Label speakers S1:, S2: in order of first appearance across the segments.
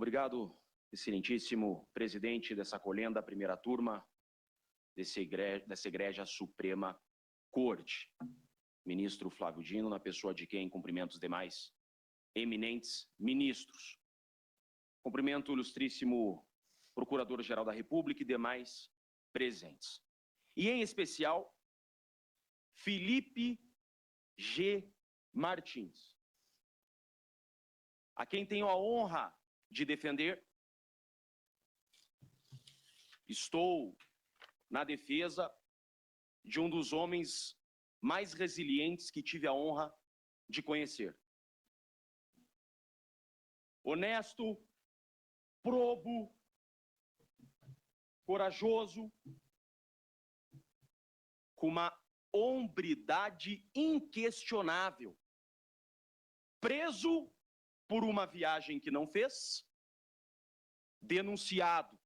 S1: Obrigado, excelentíssimo presidente dessa colenda, primeira turma dessa egrégia Suprema Corte. Ministro Flávio Dino, na pessoa de quem cumprimento os demais eminentes ministros. Cumprimento o ilustríssimo Procurador-Geral da República e demais presentes. E, em especial, Felipe G. Martins, a quem tenho a honra de defender. Estou na defesa de um dos homens mais resilientes que tive a honra de conhecer. Honesto, probo, corajoso, com uma hombridade inquestionável, preso por uma viagem que não fez, denunciado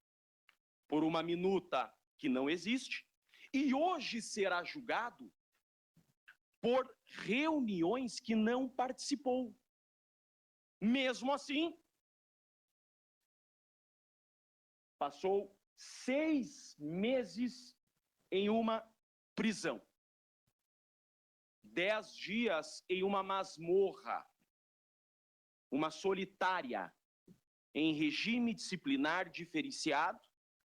S1: por uma minuta que não existe, e hoje será julgado por reuniões que não participou. Mesmo assim, passou 6 meses em uma prisão, 10 dias em uma masmorra, uma solitária, em regime disciplinar diferenciado,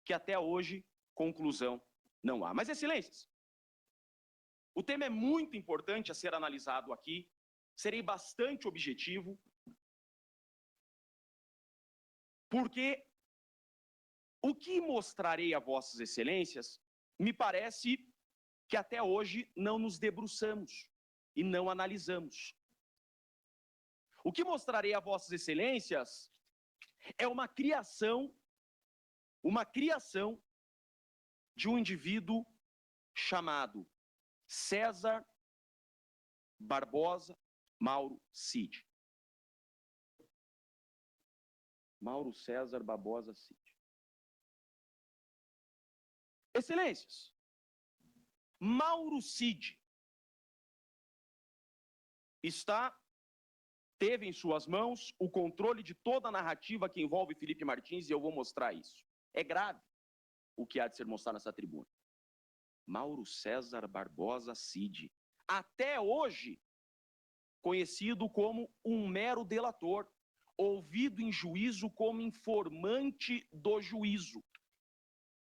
S1: que até hoje, conclusão não há. Mas, excelências, o tema é muito importante a ser analisado aqui, serei bastante objetivo, porque o que mostrarei a vossas excelências, me parece que até hoje não nos debruçamos e não analisamos. O que mostrarei a vossas excelências é uma criação de um indivíduo chamado César Barbosa Mauro Cid. Mauro César Barbosa Cid. Excelências, Mauro Cid teve em suas mãos o controle de toda a narrativa que envolve Felipe Martins, e eu vou mostrar isso. É grave o que há de ser mostrado nessa tribuna. Mauro César Barbosa Cid, até hoje conhecido como um mero delator, ouvido em juízo como informante do juízo.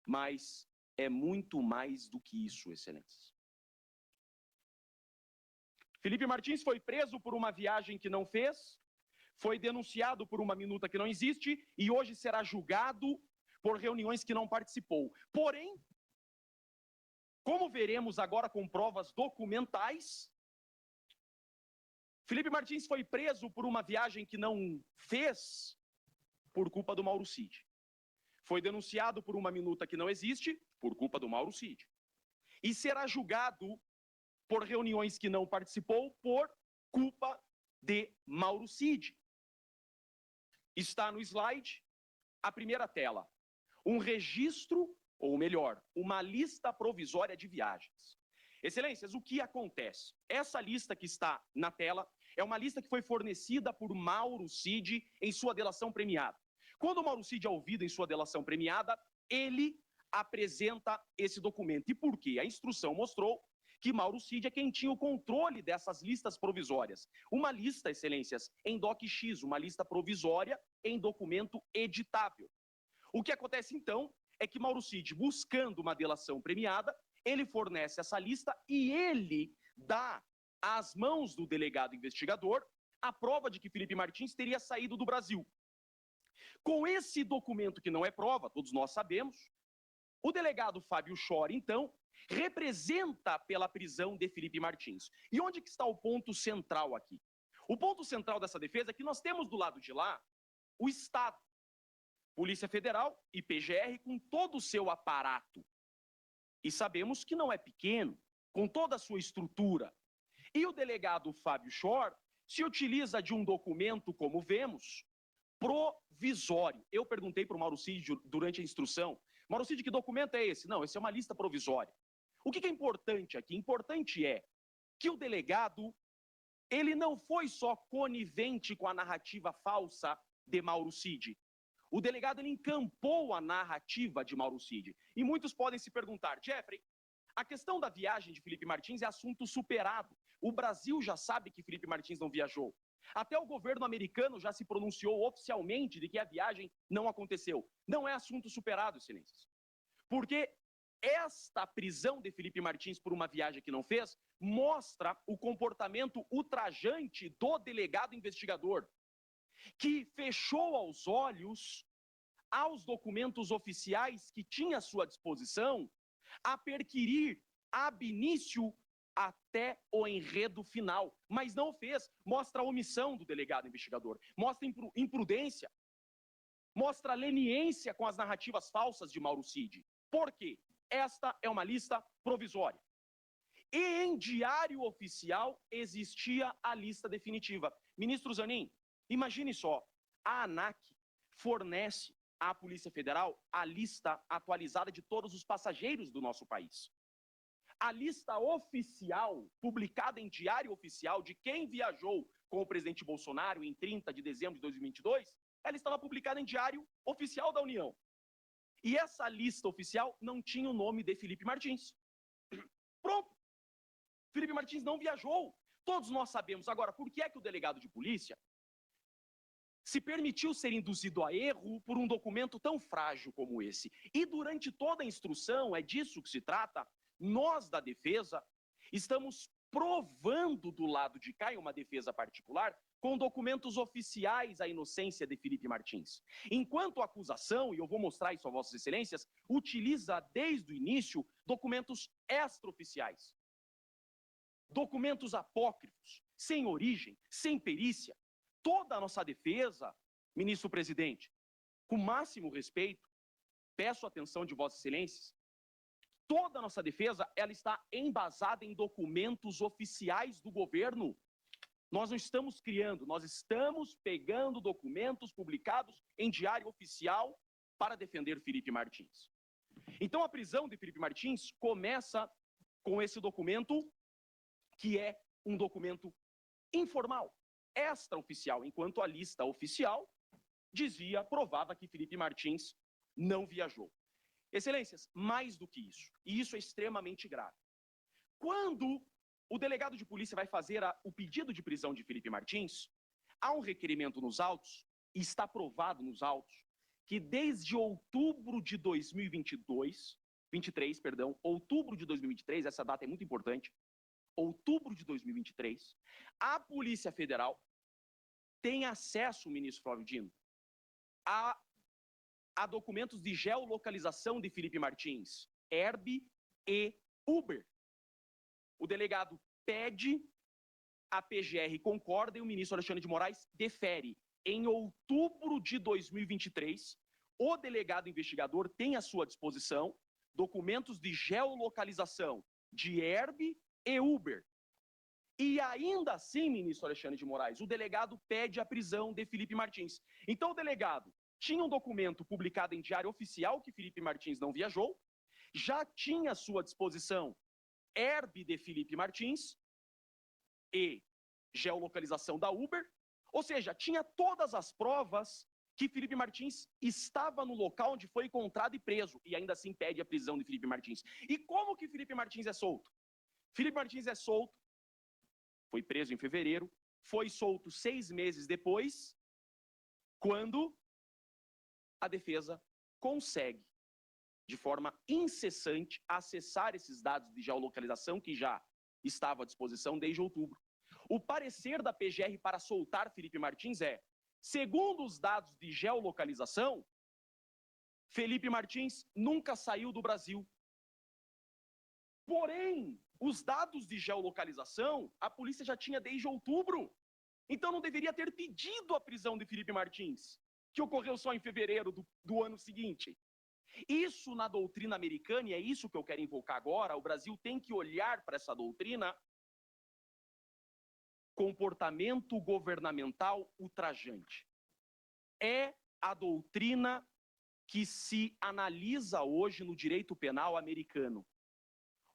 S1: Mas é muito mais do que isso, excelências. Felipe Martins foi preso por uma viagem que não fez, foi denunciado por uma minuta que não existe e hoje será julgado por reuniões que não participou. Porém, como veremos agora com provas documentais, Felipe Martins foi preso por uma viagem que não fez por culpa do Mauro Cid. Foi denunciado por uma minuta que não existe por culpa do Mauro Cid. E será julgado por reuniões que não participou por culpa de Mauro Cid. Está no slide, a primeira tela. Um registro, ou melhor, uma lista provisória de viagens. Excelências, o que acontece? Essa lista que está na tela é uma lista que foi fornecida por Mauro Cid em sua delação premiada. Quando o Mauro Cid é ouvido em sua delação premiada, ele apresenta esse documento. E por quê? A instrução mostrou que Mauro Cid é quem tinha o controle dessas listas provisórias. Uma lista, excelências, em DOC-X, uma lista provisória em documento editável. O que acontece, então, é que Mauro Cid, buscando uma delação premiada, ele fornece essa lista e ele dá às mãos do delegado investigador a prova de que Felipe Martins teria saído do Brasil. Com esse documento que não é prova, todos nós sabemos, o delegado Fábio Schor, então, representa pela prisão de Felipe Martins. E onde que está o ponto central aqui? O ponto central dessa defesa é que nós temos do lado de lá o Estado, Polícia Federal e PGR com todo o seu aparato. E sabemos que não é pequeno, com toda a sua estrutura. E o delegado Fábio Schor se utiliza de um documento, como vemos, provisório. Eu perguntei para o Mauro Cid durante a instrução, Mauro Cid, que documento é esse? Não, esse é uma lista provisória. O que é importante aqui? Importante é que o delegado, ele não foi só conivente com a narrativa falsa de Mauro Cid, O delegado ele encampou a narrativa de Mauro Cid. E muitos podem se perguntar, Jeffrey, a questão da viagem de Felipe Martins é assunto superado. O Brasil já sabe que Felipe Martins não viajou. Até o governo americano já se pronunciou oficialmente de que a viagem não aconteceu. Não é assunto superado, excelências. Porque esta prisão de Felipe Martins por uma viagem que não fez mostra o comportamento ultrajante do delegado investigador, que fechou aos olhos aos documentos oficiais que tinha à sua disposição a perquirir ab início até o enredo final, mas não fez. Mostra a omissão do delegado investigador, mostra imprudência, mostra leniência com as narrativas falsas de Mauro Cid. Por quê? Esta é uma lista provisória. E em diário oficial existia a lista definitiva. Ministro Zanin, imagine só, a ANAC fornece à Polícia Federal a lista atualizada de todos os passageiros do nosso país. A lista oficial, publicada em diário oficial, de quem viajou com o presidente Bolsonaro em 30 de dezembro de 2022, ela estava publicada em diário oficial da União. E essa lista oficial não tinha o nome de Felipe Martins. Pronto. Felipe Martins não viajou. Todos nós sabemos. Agora, por que é que o delegado de polícia se permitiu ser induzido a erro por um documento tão frágil como esse? E durante toda a instrução, é disso que se trata, nós da defesa estamos provando do lado de cá, em uma defesa particular, com documentos oficiais a inocência de Felipe Martins. Enquanto a acusação, e eu vou mostrar isso a vossas excelências, utiliza desde o início documentos extraoficiais. Documentos apócrifos, sem origem, sem perícia. Toda a nossa defesa, ministro presidente, com máximo respeito, peço a atenção de vossas excelências, toda a nossa defesa, ela está embasada em documentos oficiais do governo. Nós não estamos criando, nós estamos pegando documentos publicados em diário oficial para defender Felipe Martins. Então a prisão de Felipe Martins começa com esse documento, que é um documento informal, extraoficial, enquanto a lista oficial dizia, provava que Felipe Martins não viajou. Excelências, mais do que isso, e isso é extremamente grave. Quando o delegado de polícia vai fazer o pedido de prisão de Felipe Martins, há um requerimento nos autos, e está provado nos autos, que desde outubro de 2023, outubro de 2023, essa data é muito importante, outubro de 2023, a Polícia Federal tem acesso, ministro Flávio Dino, a documentos de geolocalização de Felipe Martins, Herb e Uber. O delegado pede, a PGR concorda e o ministro Alexandre de Moraes defere. Em outubro de 2023, o delegado investigador tem à sua disposição documentos de geolocalização de Herb e Uber. E ainda assim, ministro Alexandre de Moraes, o delegado pede a prisão de Felipe Martins. Então o delegado tinha um documento publicado em diário oficial que Felipe Martins não viajou, já tinha à sua disposição Herb de Felipe Martins e geolocalização da Uber, ou seja, tinha todas as provas que Felipe Martins estava no local onde foi encontrado e preso, e ainda assim pede a prisão de Felipe Martins. E como que Felipe Martins é solto? Felipe Martins é solto, foi preso em fevereiro, foi solto 6 meses depois, quando a defesa consegue, de forma incessante, acessar esses dados de geolocalização que já estavam à disposição desde outubro. O parecer da PGR para soltar Felipe Martins é, segundo os dados de geolocalização, Felipe Martins nunca saiu do Brasil. Porém, os dados de geolocalização, a polícia já tinha desde outubro. Então não deveria ter pedido a prisão de Felipe Martins, que ocorreu só em fevereiro do ano seguinte. Isso na doutrina americana, e é isso que eu quero invocar agora, o Brasil tem que olhar para essa doutrina, comportamento governamental ultrajante. É a doutrina que se analisa hoje no direito penal americano.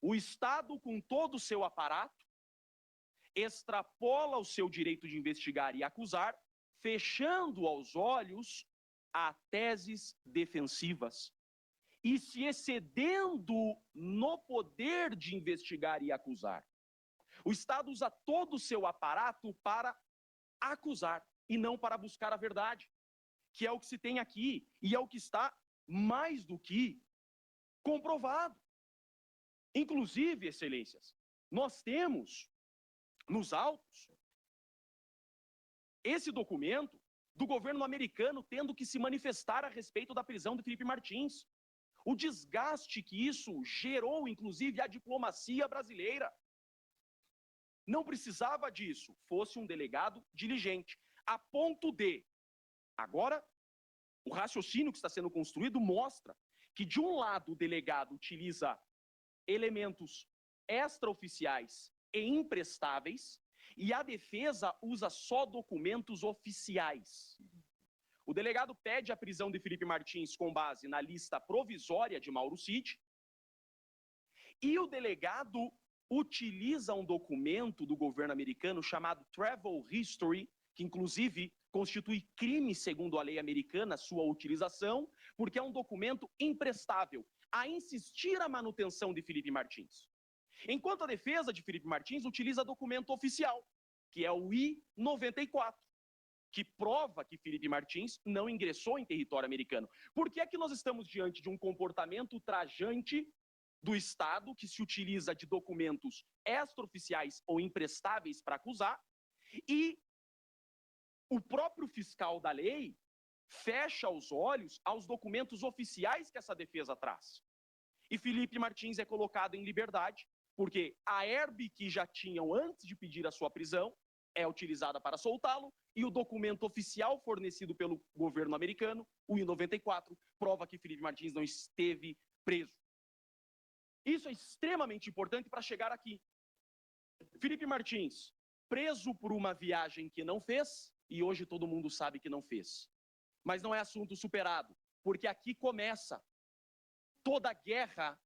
S1: O Estado, com todo o seu aparato, extrapola o seu direito de investigar e acusar, fechando aos olhos a teses defensivas e se excedendo no poder de investigar e acusar. O Estado usa todo o seu aparato para acusar e não para buscar a verdade, que é o que se tem aqui e é o que está mais do que comprovado. Inclusive, excelências, nós temos nos autos esse documento do governo americano tendo que se manifestar a respeito da prisão de Felipe Martins. O desgaste que isso gerou, inclusive, à diplomacia brasileira. Não precisava disso, fosse um delegado diligente, a ponto de, agora, o raciocínio que está sendo construído mostra que, de um lado, o delegado utiliza elementos extraoficiais e imprestáveis, e a defesa usa só documentos oficiais. O delegado pede a prisão de Felipe Martins com base na lista provisória de Mauro Cid, e o delegado utiliza um documento do governo americano chamado Travel History, que inclusive constitui crime segundo a lei americana sua utilização, porque é um documento imprestável, a insistir a manutenção de Felipe Martins. Enquanto a defesa de Felipe Martins utiliza documento oficial, que é o I-94, que prova que Felipe Martins não ingressou em território americano. Por que é que nós estamos diante de um comportamento ultrajante do Estado, que se utiliza de documentos extraoficiais ou imprestáveis para acusar, e o próprio fiscal da lei fecha os olhos aos documentos oficiais que essa defesa traz? E Felipe Martins é colocado em liberdade, porque a herb que já tinham antes de pedir a sua prisão é utilizada para soltá-lo, e o documento oficial fornecido pelo governo americano, o I-94, prova que Felipe Martins não esteve preso. Isso é extremamente importante para chegar aqui. Felipe Martins, preso por uma viagem que não fez, e hoje todo mundo sabe que não fez. Mas não é assunto superado, porque aqui começa toda a guerra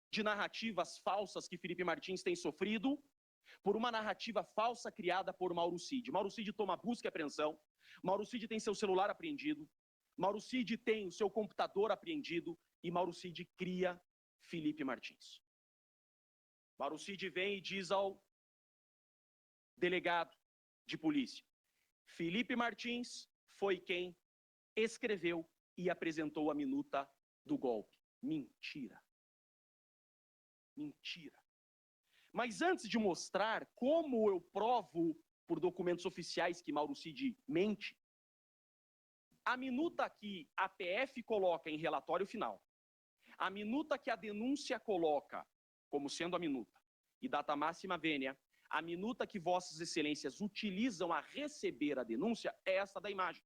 S1: de narrativas falsas que Felipe Martins tem sofrido por uma narrativa falsa criada por Mauro Cid. Mauro Cid toma busca e apreensão, Mauro Cid tem seu celular apreendido, Mauro Cid tem o seu computador apreendido e Mauro Cid cria Felipe Martins. Mauro Cid vem e diz ao delegado de polícia: Felipe Martins foi quem escreveu e apresentou a minuta do golpe. Mentira. Mentira. Mas antes de mostrar como eu provo por documentos oficiais que Mauro Cid mente, a minuta que a PF coloca em relatório final, a minuta que a denúncia coloca como sendo a minuta, e data máxima vênia, a minuta que vossas excelências utilizam a receber a denúncia é esta da imagem.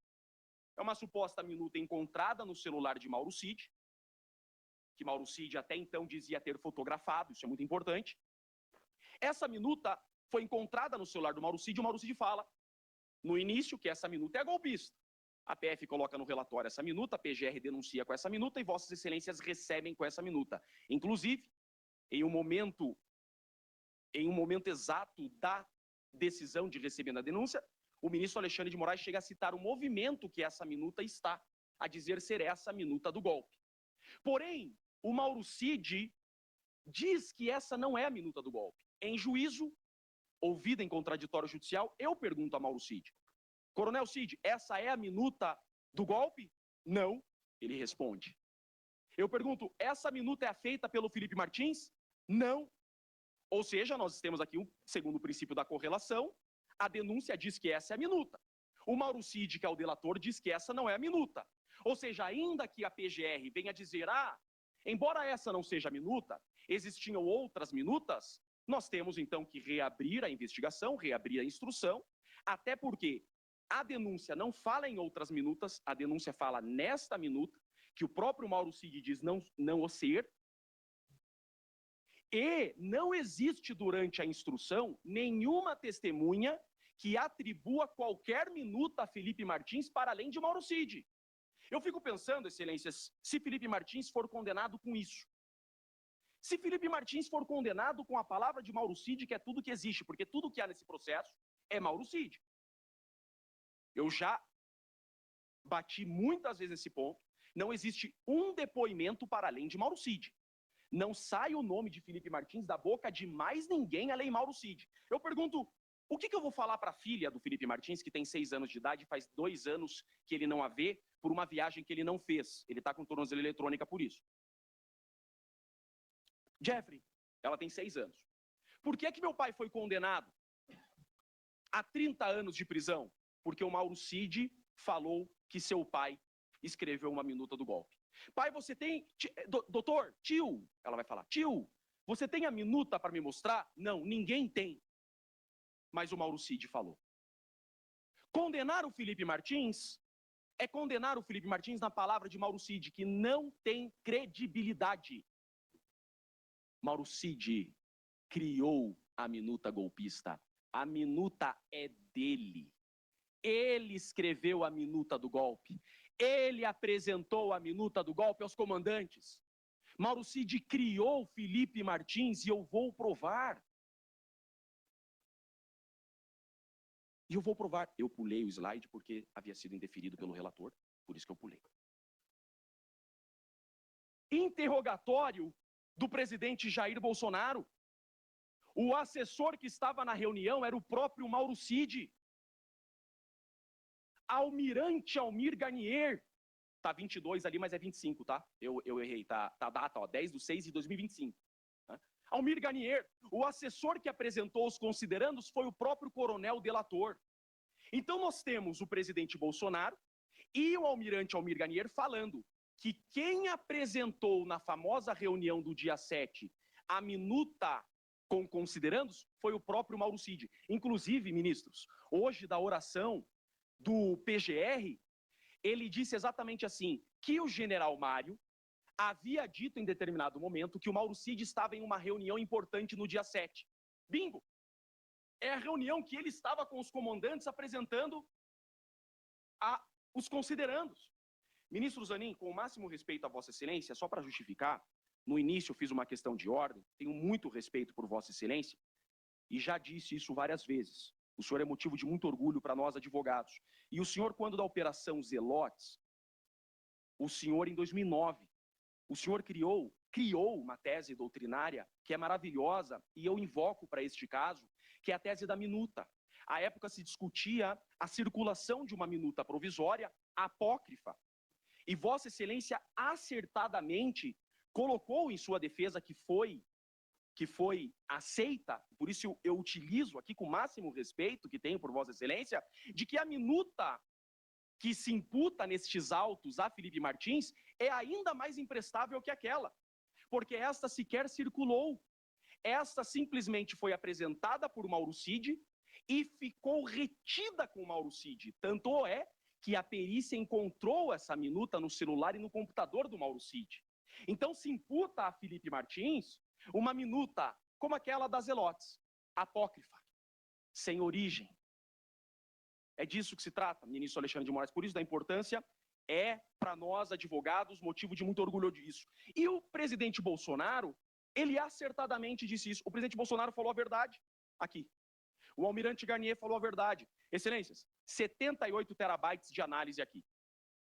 S1: É uma suposta minuta encontrada no celular de Mauro Cid, que Mauro Cid até então dizia ter fotografado, isso é muito importante. Essa minuta foi encontrada no celular do Mauro Cid, e o Mauro Cid fala, no início, que essa minuta é golpista. A PF coloca no relatório essa minuta, a PGR denuncia com essa minuta e vossas excelências recebem com essa minuta. Inclusive, em um momento exato da decisão de receber a denúncia, o ministro Alexandre de Moraes chega a citar o movimento que essa minuta está, a dizer ser essa a minuta do golpe. Porém, o Mauro Cid diz que essa não é a minuta do golpe. Em juízo, ouvida em contraditório judicial, eu pergunto a Mauro Cid: Coronel Cid, essa é a minuta do golpe? Não, ele responde. Eu pergunto, essa minuta é feita pelo Felipe Martins? Não. Ou seja, nós temos aqui, segundo o princípio da correlação, a denúncia diz que essa é a minuta. O Mauro Cid, que é o delator, diz que essa não é a minuta. Ou seja, ainda que a PGR venha dizer, embora essa não seja a minuta, existiam outras minutas, nós temos então que reabrir a investigação, reabrir a instrução, até porque a denúncia não fala em outras minutas, a denúncia fala nesta minuta, que o próprio Mauro Cid diz não o ser, e não existe durante a instrução nenhuma testemunha que atribua qualquer minuta a Felipe Martins para além de Mauro Cid. Eu fico pensando, excelências, se Felipe Martins for condenado com isso. Se Felipe Martins for condenado com a palavra de Mauro Cid, que é tudo que existe, porque tudo que há nesse processo é Mauro Cid. Eu já bati muitas vezes nesse ponto, não existe um depoimento para além de Mauro Cid. Não sai o nome de Felipe Martins da boca de mais ninguém além de Mauro Cid. Eu pergunto, o que eu vou falar para a filha do Felipe Martins, que tem 6 anos de idade, faz 2 anos que ele não a vê, por uma viagem que ele não fez. Ele está com tornozeleira eletrônica por isso. Jeffrey, ela tem 6 anos. Por que meu pai foi condenado a 30 anos de prisão? Porque o Mauro Cid falou que seu pai escreveu uma minuta do golpe. Pai, você tem... Doutor, tio, ela vai falar, tio, você tem a minuta para me mostrar? Não, ninguém tem. Mas o Mauro Cid falou. Condenar o Felipe Martins é condenar o Felipe Martins na palavra de Mauro Cid, que não tem credibilidade. Mauro Cid criou a minuta golpista. A minuta é dele. Ele escreveu a minuta do golpe. Ele apresentou a minuta do golpe aos comandantes. Mauro Cid criou Felipe Martins e eu vou provar. E eu vou provar. Eu pulei o slide porque havia sido indeferido pelo relator, por isso que eu pulei. Interrogatório do presidente Jair Bolsonaro. O assessor que estava na reunião era o próprio Mauro Cid. Almirante Almir Garnier. Tá 22 ali, mas é 25, tá? Eu errei, tá a data, ó, 10/6/2025. Tá? Almir Garnier, o assessor que apresentou os considerandos foi o próprio coronel delator. Então nós temos o presidente Bolsonaro e o almirante Almir Garnier falando que quem apresentou na famosa reunião do dia 7 a minuta com considerandos foi o próprio Mauro Cid. Inclusive, ministros, hoje da oração do PGR, ele disse exatamente assim, que o general Mário havia dito em determinado momento que o Mauro Cid estava em uma reunião importante no dia 7. Bingo! É a reunião que ele estava com os comandantes apresentando os considerandos. Ministro Zanin, com o máximo respeito a Vossa Excelência, só para justificar, no início eu fiz uma questão de ordem, tenho muito respeito por Vossa Excelência, e já disse isso várias vezes. O senhor é motivo de muito orgulho para nós advogados. E o senhor, quando da Operação Zelotes, o senhor em 2009, o senhor criou uma tese doutrinária que é maravilhosa, e eu invoco para este caso, que é a tese da minuta. À época se discutia a circulação de uma minuta provisória apócrifa. E Vossa Excelência acertadamente colocou em sua defesa que foi aceita, por isso eu utilizo aqui com o máximo respeito que tenho por Vossa Excelência, de que a minuta que se imputa nestes autos a Felipe Martins é ainda mais imprestável que aquela, porque esta sequer circulou. Esta simplesmente foi apresentada por Mauro Cid e ficou retida com Mauro Cid. Tanto é que a perícia encontrou essa minuta no celular e no computador do Mauro Cid. Então se imputa a Felipe Martins uma minuta como aquela das Zelotes, apócrifa, sem origem. É disso que se trata, ministro Alexandre de Moraes. Por isso da importância, para nós, advogados, motivo de muito orgulho disso. E o presidente Bolsonaro, ele acertadamente disse isso. O presidente Bolsonaro falou a verdade aqui. O almirante Garnier falou a verdade. Excelências, 78 terabytes de análise aqui.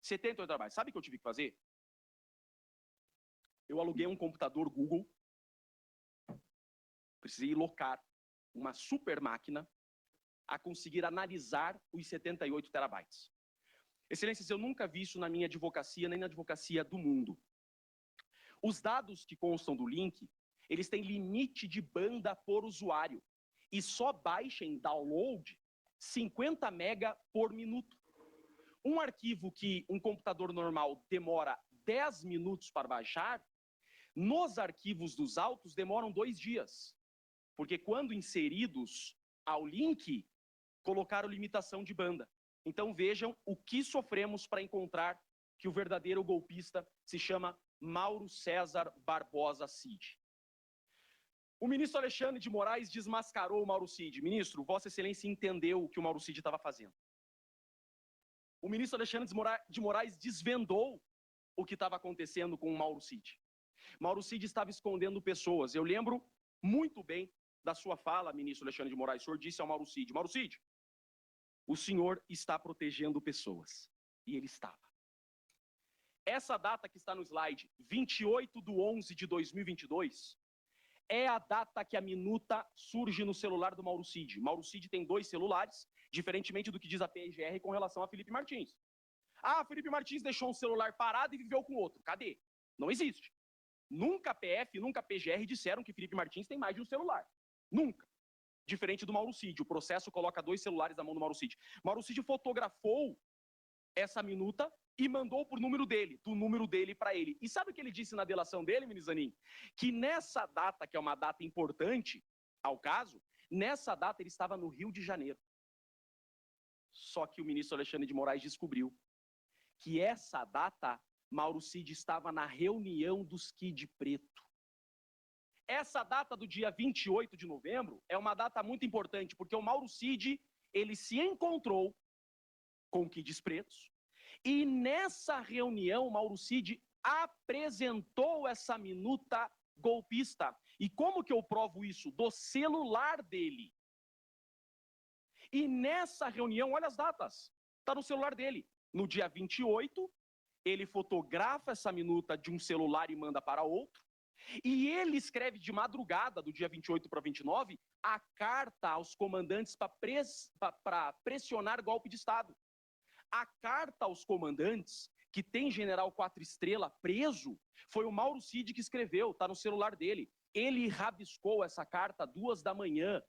S1: 78 terabytes. Sabe o que eu tive que fazer? Eu aluguei um computador Google. Precisei locar uma super máquina a conseguir analisar os 78 terabytes. Excelências, eu nunca vi isso na minha advocacia, nem na advocacia do mundo. Os dados que constam do link, eles têm limite de banda por usuário e só baixa em download 50 mega por minuto. Um arquivo que um computador normal demora 10 minutos para baixar, nos arquivos dos autos demoram 2 dias. Porque quando inseridos ao link, colocaram limitação de banda. Então vejam o que sofremos para encontrar que o verdadeiro golpista se chama Mauro César Barbosa Cid. O ministro Alexandre de Moraes desmascarou o Mauro Cid. Ministro, Vossa Excelência entendeu o que o Mauro Cid estava fazendo. O ministro Alexandre de Moraes desvendou o que estava acontecendo com o Mauro Cid. Mauro Cid estava escondendo pessoas. Eu lembro muito bem da sua fala, ministro Alexandre de Moraes. O senhor disse ao Mauro Cid, o senhor está protegendo pessoas. E ele estava. Essa data que está no slide, 28/11/2022, é a data que a minuta surge no celular do Mauro Cid. Mauro Cid tem 2 celulares, diferentemente do que diz a PGR com relação a Felipe Martins. Ah, Felipe Martins deixou um celular parado e viveu com outro. Cadê? Não existe. Nunca a PF, nunca a PGR disseram que Felipe Martins tem mais de um celular. Nunca. Diferente do Mauro Cid. O processo coloca 2 celulares na mão do Mauro Cid. Mauro Cid fotografou essa minuta e mandou por número dele, do número dele para ele. E sabe o que ele disse na delação dele, Minizanin? Que nessa data, que é uma data importante ao caso, nessa data ele estava no Rio de Janeiro. Só que o ministro Alexandre de Moraes descobriu que essa data, Mauro Cid estava na reunião dos Kid Preto. Essa data do dia 28 de novembro é uma data muito importante, porque o Mauro Cid, ele se encontrou com Kids Pretos, e nessa reunião, Mauro Cid apresentou essa minuta golpista. E como que eu provo isso? Do celular dele. E nessa reunião, olha as datas, está no celular dele. No dia 28, ele fotografa essa minuta de um celular e manda para outro. E ele escreve de madrugada, do dia 28 para 29, a carta aos comandantes para pressionar golpe de Estado. A carta aos comandantes, que tem general 4 estrelas preso, foi o Mauro Cid que escreveu, está no celular dele. Ele rabiscou essa carta 2 da manhã,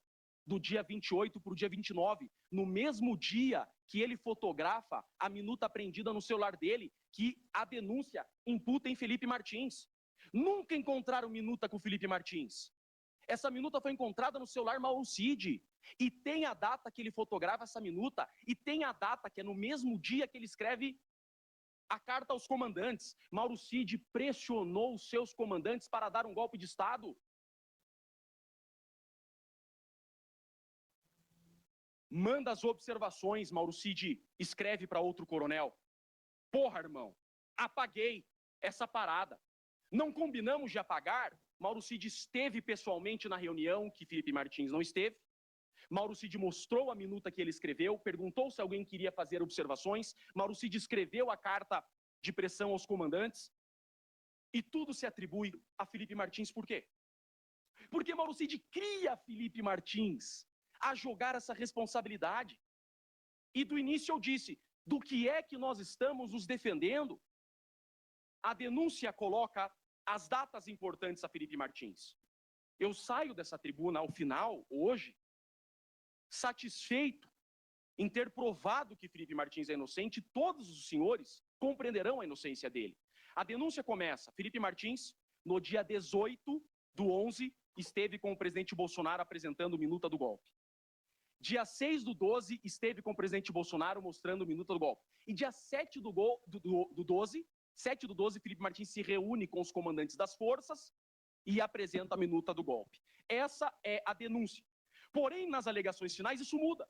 S1: do dia 28 para o dia 29, no mesmo dia que ele fotografa a minuta apreendida no celular dele, que a denúncia imputa em Felipe Martins. Nunca encontraram minuta com Felipe Martins. Essa minuta foi encontrada no celular Mauro Cid. E tem a data que ele fotografa essa minuta, e tem a data que é no mesmo dia que ele escreve a carta aos comandantes. Mauro Cid pressionou os seus comandantes para dar um golpe de Estado. Manda as observações, Mauro Cid escreve para outro coronel. Porra, irmão, apaguei essa parada. Não combinamos de apagar? Mauro Cid esteve pessoalmente na reunião que Felipe Martins não esteve. Mauro Cid mostrou a minuta que ele escreveu, perguntou se alguém queria fazer observações. Mauro Cid escreveu a carta de pressão aos comandantes. E tudo se atribui a Felipe Martins. Por quê? Porque Mauro Cid cria Felipe Martins a jogar essa responsabilidade. E do início eu disse, do que é que nós estamos nos defendendo? A denúncia coloca as datas importantes a Felipe Martins. Eu saio dessa tribuna ao final, hoje, satisfeito em ter provado que Felipe Martins é inocente, todos os senhores compreenderão a inocência dele. A denúncia começa, Felipe Martins, no dia 18/11, esteve com o presidente Bolsonaro apresentando minuta do golpe. Dia 6/12, esteve com o presidente Bolsonaro mostrando minuta do golpe. E dia 7/12, Felipe Martins se reúne com os comandantes das forças e apresenta a minuta do golpe. Essa é a denúncia. Porém, nas alegações finais, isso muda.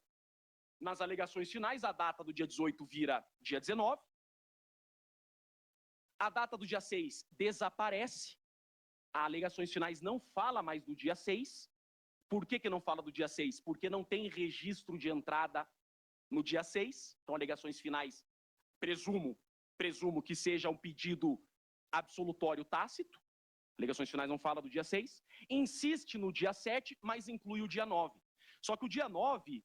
S1: Nas alegações finais, a data do dia 18 vira dia 19. A data do dia 6 desaparece. As alegações finais não fala mais do dia 6. Por que não fala do dia 6? Porque não tem registro de entrada no dia 6. Então, alegações finais, presumo que seja um pedido absolutório tácito. Alegações finais não fala do dia 6. Insiste no dia 7, mas inclui o dia 9. Só que o dia 9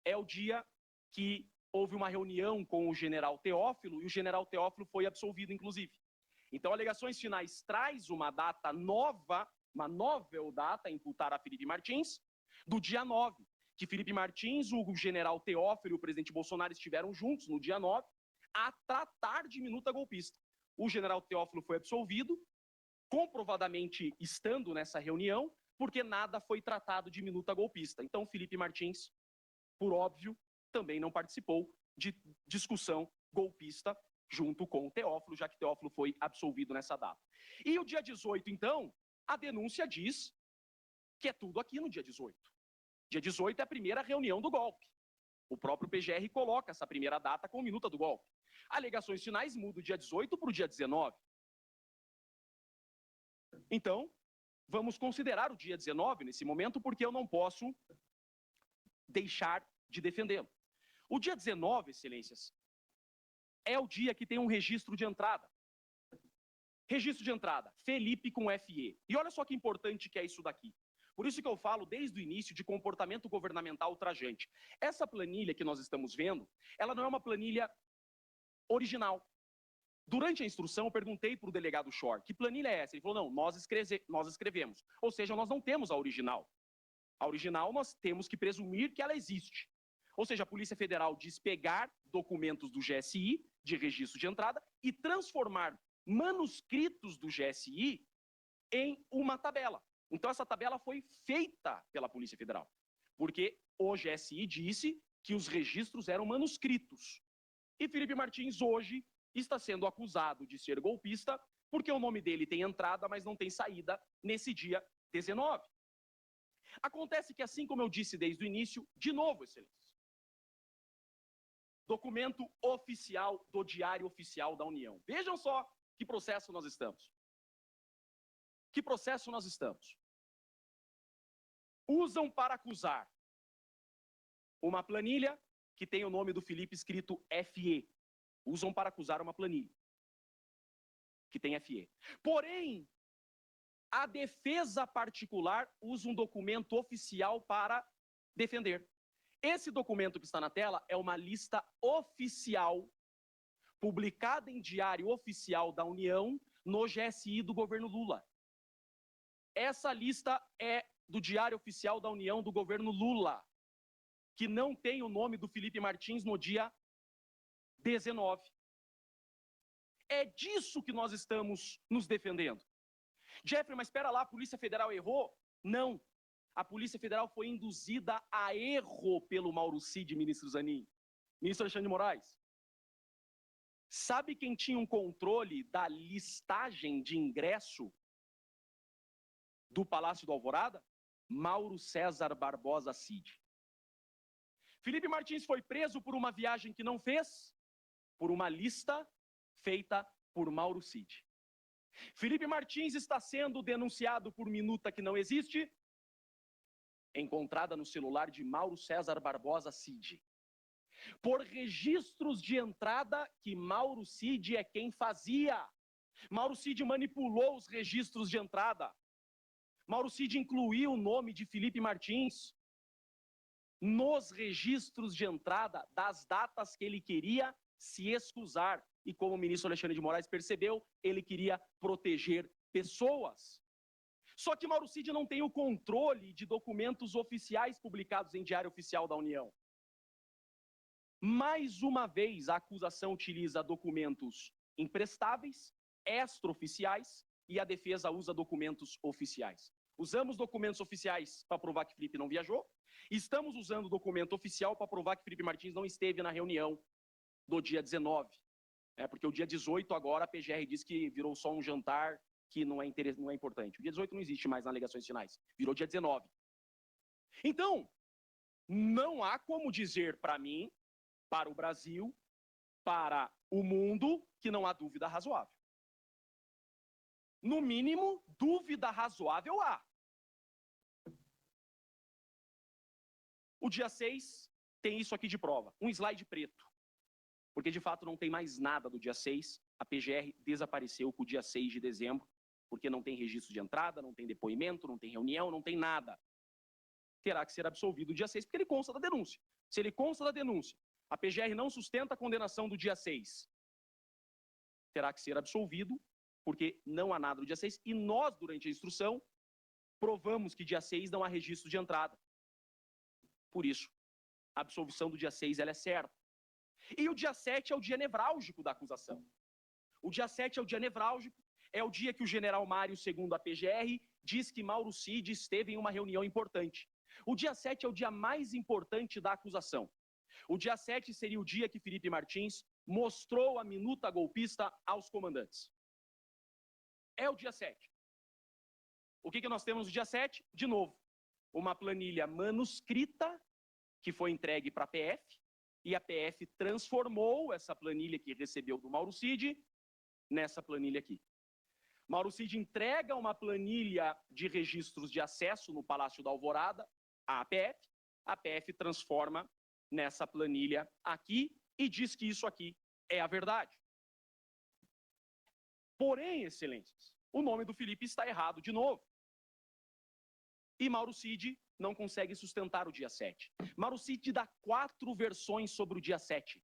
S1: é o dia que houve uma reunião com o general Teófilo, e o general Teófilo foi absolvido, inclusive. Então, alegações finais traz uma data nova, uma novel data a imputar a Felipe Martins, do dia 9, que Felipe Martins, o general Teófilo e o presidente Bolsonaro estiveram juntos no dia 9, a tratar de minuta golpista. O general Teófilo foi absolvido, comprovadamente estando nessa reunião, porque nada foi tratado de minuta golpista. Então, Felipe Martins, por óbvio, também não participou de discussão golpista junto com o Teófilo, já que Teófilo foi absolvido nessa data. E o dia 18, então, a denúncia diz que é tudo aqui no dia 18. Dia 18 é a primeira reunião do golpe. O próprio PGR coloca essa primeira data com minuta do golpe. Alegações finais mudam o dia 18 para o dia 19. Então, vamos considerar o dia 19 nesse momento, porque eu não posso deixar de defendê-lo. O dia 19, excelências, é o dia que tem um registro de entrada. Registro de entrada, Felipe com FE. E olha só que importante que é isso daqui. Por isso que eu falo desde o início de comportamento governamental ultrajante. Essa planilha que nós estamos vendo, ela não é uma planilha original. Durante a instrução, eu perguntei para o delegado Shor, que planilha é essa? Ele falou, não, nós escrevemos. Ou seja, nós não temos a original. A original nós temos que presumir que ela existe. Ou seja, a Polícia Federal diz pegar documentos do GSI, de registro de entrada, e transformar manuscritos do GSI em uma tabela. Então, essa tabela foi feita pela Polícia Federal, porque o GSI disse que os registros eram manuscritos. E Felipe Martins, hoje, está sendo acusado de ser golpista, porque o nome dele tem entrada, mas não tem saída nesse dia 19. Acontece que, assim como eu disse desde o início, de novo, Excelência, documento oficial do Diário Oficial da União. Vejam só que processo nós estamos. Que processo nós estamos? Usam para acusar uma planilha que tem o nome do Felipe escrito FE. Usam para acusar uma planilha que tem FE. Porém, a defesa particular usa um documento oficial para defender. Esse documento que está na tela é uma lista oficial, publicada em Diário Oficial da União, no GSI do governo Lula. Essa lista é do Diário Oficial da União do governo Lula, que não tem o nome do Felipe Martins no dia 19. É disso que nós estamos nos defendendo. Jeffrey, mas espera lá, a Polícia Federal errou? Não. A Polícia Federal foi induzida a erro pelo Mauro Cid, ministro Zanin. Ministro Alexandre de Moraes. Sabe quem tinha um controle da listagem de ingresso do Palácio do Alvorada? Mauro César Barbosa Cid. Felipe Martins foi preso por uma viagem que não fez, por uma lista feita por Mauro Cid. Felipe Martins está sendo denunciado por minuta que não existe, encontrada no celular de Mauro César Barbosa Cid. Por registros de entrada que Mauro Cid é quem fazia. Mauro Cid manipulou os registros de entrada. Mauro Cid incluiu o nome de Felipe Martins nos registros de entrada das datas que ele queria se excusar. E como o ministro Alexandre de Moraes percebeu, ele queria proteger pessoas. Só que Mauro Cid não tem o controle de documentos oficiais publicados em Diário Oficial da União. Mais uma vez, a acusação utiliza documentos imprestáveis, extraoficiais, e a defesa usa documentos oficiais. Usamos documentos oficiais para provar que Felipe não viajou, estamos usando documento oficial para provar que Felipe Martins não esteve na reunião do dia 19. Porque o dia 18 agora a PGR diz que virou só um jantar que não é importante. O dia 18 não existe mais nas alegações finais, virou dia 19. Então, não há como dizer para mim, para o Brasil, para o mundo, que não há dúvida razoável. No mínimo, dúvida razoável há. O dia 6 tem isso aqui de prova, um slide preto. Porque, de fato, não tem mais nada do dia 6. A PGR desapareceu com o dia 6 de dezembro, porque não tem registro de entrada, não tem depoimento, não tem reunião, não tem nada. Terá que ser absolvido o dia 6, porque ele consta da denúncia. Se ele consta da denúncia, a PGR não sustenta a condenação do dia 6. Terá que ser absolvido, porque não há nada do dia 6. E nós, durante a instrução, provamos que dia 6 não há registro de entrada. Por isso, a absolvição do dia 6 ela é certa. E o dia 7 é o dia nevrálgico da acusação. O dia 7 é o dia nevrálgico, é o dia que o general Mário, segundo a PGR, diz que Mauro Cid esteve em uma reunião importante. O dia 7 é o dia mais importante da acusação. O dia 7 seria o dia que Felipe Martins mostrou a minuta golpista aos comandantes. É o dia 7. O que nós temos no dia 7? De novo, uma planilha manuscrita que foi entregue para a PF, e a PF transformou essa planilha que recebeu do Mauro Cid nessa planilha aqui. Mauro Cid entrega uma planilha de registros de acesso no Palácio da Alvorada à PF, a PF transforma nessa planilha aqui e diz que isso aqui é a verdade. Porém, excelências, o nome do Felipe está errado de novo. E Mauro Cid não consegue sustentar o dia 7. Mauro Cid dá 4 versões sobre o dia 7.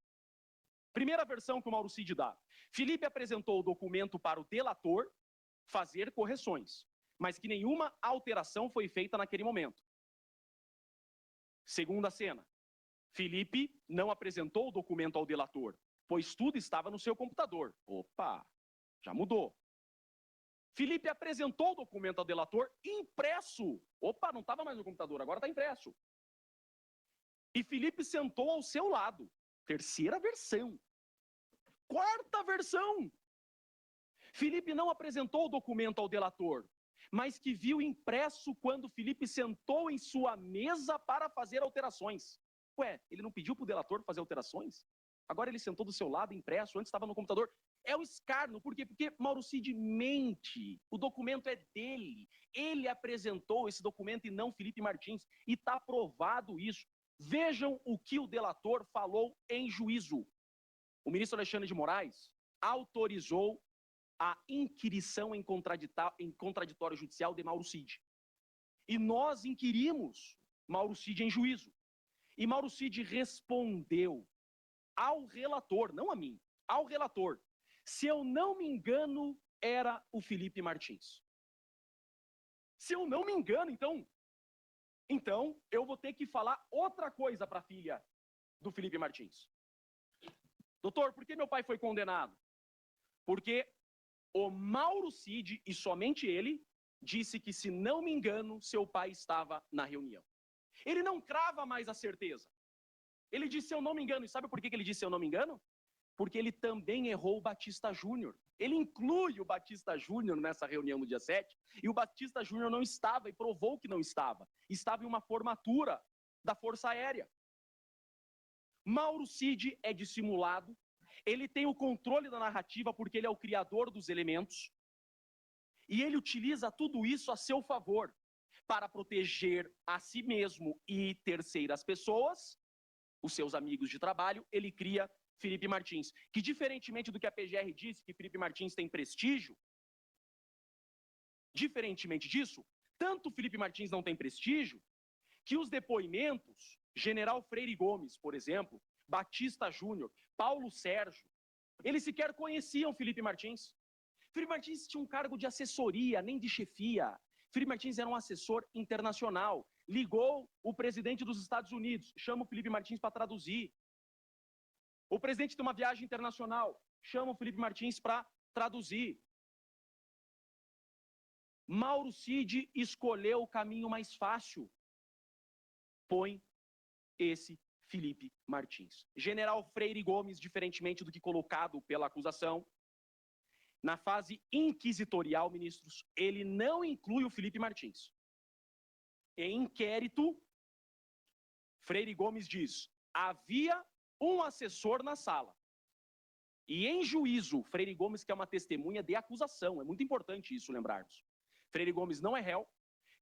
S1: Primeira versão que o Mauro Cid dá. Felipe apresentou o documento para o delator fazer correções, mas que nenhuma alteração foi feita naquele momento. Segunda cena. Felipe não apresentou o documento ao delator, pois tudo estava no seu computador. Opa, já mudou. Felipe apresentou o documento ao delator impresso. Opa, não estava mais no computador, agora está impresso. E Felipe sentou ao seu lado. Terceira versão. Quarta versão. Felipe não apresentou o documento ao delator, mas que viu impresso quando Felipe sentou em sua mesa para fazer alterações. Ué, ele não pediu para o delator fazer alterações? Agora ele sentou do seu lado, impresso, antes estava no computador. É o escárnio, por quê? Porque Mauro Cid mente, o documento é dele. Ele apresentou esse documento e não Felipe Martins, e está provado isso. Vejam o que o delator falou em juízo. O ministro Alexandre de Moraes autorizou a inquirição em contraditório judicial de Mauro Cid. E nós inquirimos Mauro Cid em juízo. E Mauro Cid respondeu ao relator, não a mim, ao relator. Se eu não me engano, era o Felipe Martins. Se eu não me engano, então eu vou ter que falar outra coisa para a filha do Felipe Martins. Doutor, por que meu pai foi condenado? Porque o Mauro Cid, e somente ele, disse que, se não me engano, seu pai estava na reunião. Ele não crava mais a certeza. Ele disse, se eu não me engano. E sabe por que ele disse, se eu não me engano? Porque ele também errou o Batista Júnior. Ele inclui o Batista Júnior nessa reunião no dia 7, e o Batista Júnior não estava, e provou que não estava. Estava em uma formatura da Força Aérea. Mauro Cid é dissimulado, ele tem o controle da narrativa porque ele é o criador dos elementos, e ele utiliza tudo isso a seu favor, para proteger a si mesmo e terceiras pessoas, os seus amigos de trabalho. Ele cria Felipe Martins, que, diferentemente do que a PGR disse, que Felipe Martins tem prestígio, diferentemente disso, tanto Felipe Martins não tem prestígio, que os depoimentos, General Freire Gomes, por exemplo, Batista Júnior, Paulo Sérgio, eles sequer conheciam Felipe Martins. Felipe Martins tinha um cargo de assessoria, nem de chefia. Felipe Martins era um assessor internacional. Ligou o presidente dos Estados Unidos, chama o Felipe Martins para traduzir. O presidente tem uma viagem internacional, chama o Felipe Martins para traduzir. Mauro Cid escolheu o caminho mais fácil. Põe esse Felipe Martins. General Freire Gomes, diferentemente do que colocado pela acusação, na fase inquisitorial, ministros, ele não inclui o Felipe Martins. Em inquérito, Freire Gomes diz, havia um assessor na sala. E em juízo, Freire Gomes, que é uma testemunha de acusação, é muito importante isso lembrarmos. Freire Gomes não é réu,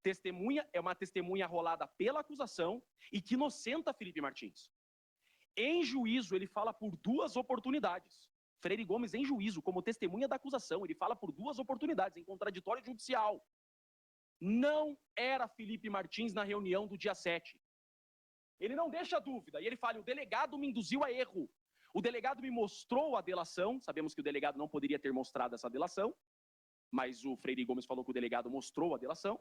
S1: testemunha é uma testemunha rolada pela acusação e que inocenta Felipe Martins. Em juízo, ele fala por 2 oportunidades. Freire Gomes, em juízo, como testemunha da acusação, ele fala por 2 oportunidades, em contraditório judicial. Não era Felipe Martins na reunião do dia 7. Ele não deixa dúvida, e ele fala, o delegado me induziu a erro. O delegado me mostrou a delação, sabemos que o delegado não poderia ter mostrado essa delação, mas o Freire Gomes falou que o delegado mostrou a delação.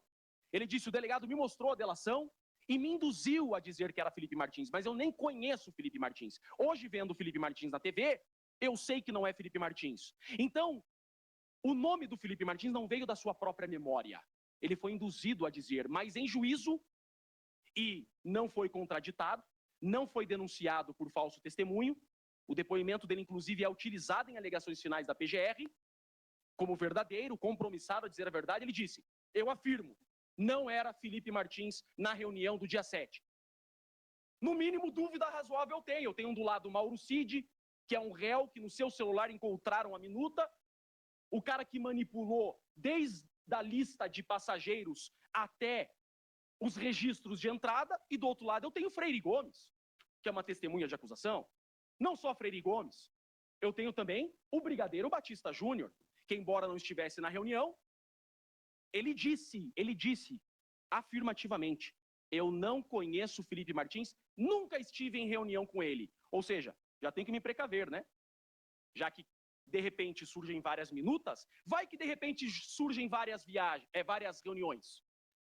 S1: Ele disse, o delegado me mostrou a delação e me induziu a dizer que era Felipe Martins, mas eu nem conheço Felipe Martins. Hoje, vendo o Felipe Martins na TV, eu sei que não é Felipe Martins. Então, o nome do Felipe Martins não veio da sua própria memória. Ele foi induzido a dizer, mas em juízo, e não foi contraditado, não foi denunciado por falso testemunho. O depoimento dele, inclusive, é utilizado em alegações finais da PGR, como verdadeiro, compromissado a dizer a verdade. Ele disse, eu afirmo, não era Felipe Martins na reunião do dia 7. No mínimo, dúvida razoável eu tenho. Eu tenho do lado o Mauro Cid, que é um réu que no seu celular encontraram a minuta, o cara que manipulou desde a lista de passageiros até os registros de entrada, e do outro lado eu tenho Freire Gomes, que é uma testemunha de acusação. Não só Freire Gomes, eu tenho também o brigadeiro Batista Júnior, que embora não estivesse na reunião, ele disse afirmativamente, eu não conheço Felipe Martins, nunca estive em reunião com ele. Ou seja, já tem que me precaver, né? Já que de repente surgem várias minutas, vai que de repente surgem várias reuniões.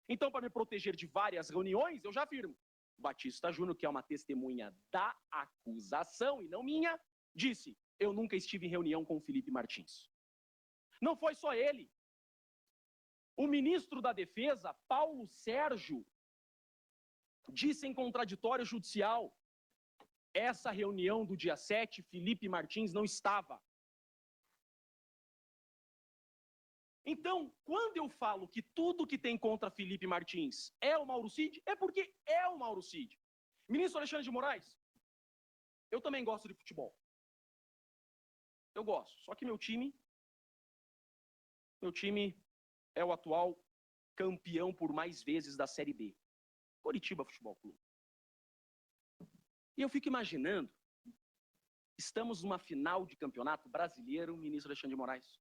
S1: Então, para me proteger de várias reuniões, eu já afirmo. Batista Júnior, que é uma testemunha da acusação e não minha, disse, eu nunca estive em reunião com o Felipe Martins. Não foi só ele. O ministro da Defesa, Paulo Sérgio, disse em contraditório judicial, essa reunião do dia 7, Felipe Martins não estava. Então, quando eu falo que tudo que tem contra Felipe Martins é o Mauro Cid, é porque é o Mauro Cid. Ministro Alexandre de Moraes, eu também gosto de futebol. Eu gosto, só que meu time é o atual campeão por mais vezes da Série B. Coritiba Futebol Clube. E eu fico imaginando, estamos numa final de campeonato brasileiro, ministro Alexandre de Moraes,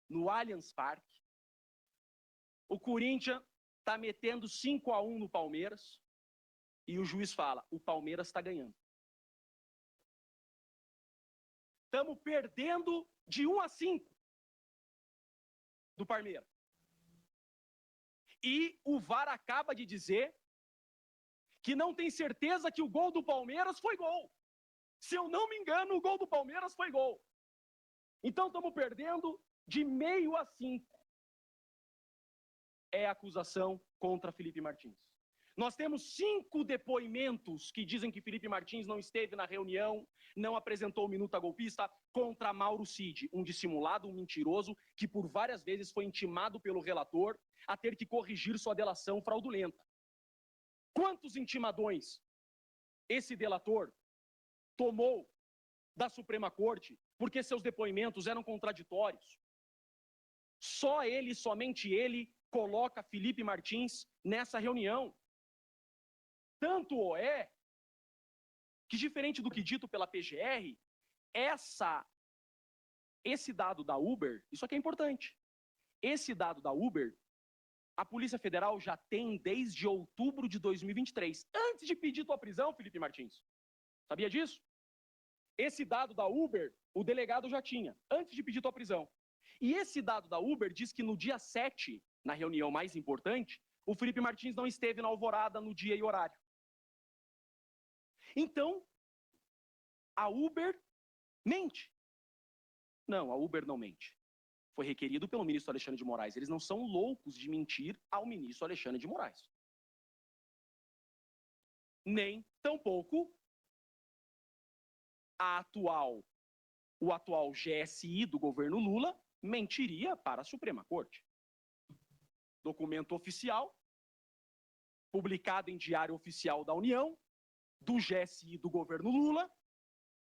S1: no Allianz Parque, o Corinthians está metendo 5-1 no Palmeiras, e o juiz fala, o Palmeiras está ganhando. Estamos perdendo de 1-5 do Palmeiras. E o VAR acaba de dizer que não tem certeza que o gol do Palmeiras foi gol. Se eu não me engano, o gol do Palmeiras foi gol. Então estamos perdendo de 0,5. É a acusação contra Felipe Martins. Nós temos 5 depoimentos que dizem que Felipe Martins não esteve na reunião, não apresentou minuta golpista contra Mauro Cid, um dissimulado, um mentiroso, que por várias vezes foi intimado pelo relator a ter que corrigir sua delação fraudulenta. Quantos intimadões esse delator tomou da Suprema Corte porque seus depoimentos eram contraditórios? Só ele, somente ele, coloca Felipe Martins nessa reunião. Tanto é que, diferente do que dito pela PGR, esse dado da Uber, isso aqui é importante, esse dado da Uber, a Polícia Federal já tem desde outubro de 2023, antes de pedir tua prisão, Felipe Martins. Sabia disso? Esse dado da Uber, o delegado já tinha, antes de pedir tua prisão. E esse dado da Uber diz que no dia 7, na reunião mais importante, o Felipe Martins não esteve na Alvorada no dia e horário. Então, a Uber mente. Não, a Uber não mente. Foi requerido pelo ministro Alexandre de Moraes. Eles não são loucos de mentir ao ministro Alexandre de Moraes. Nem, tampouco, o atual GSI do governo Lula mentiria para a Suprema Corte. Documento oficial, publicado em Diário Oficial da União, do GSI do governo Lula,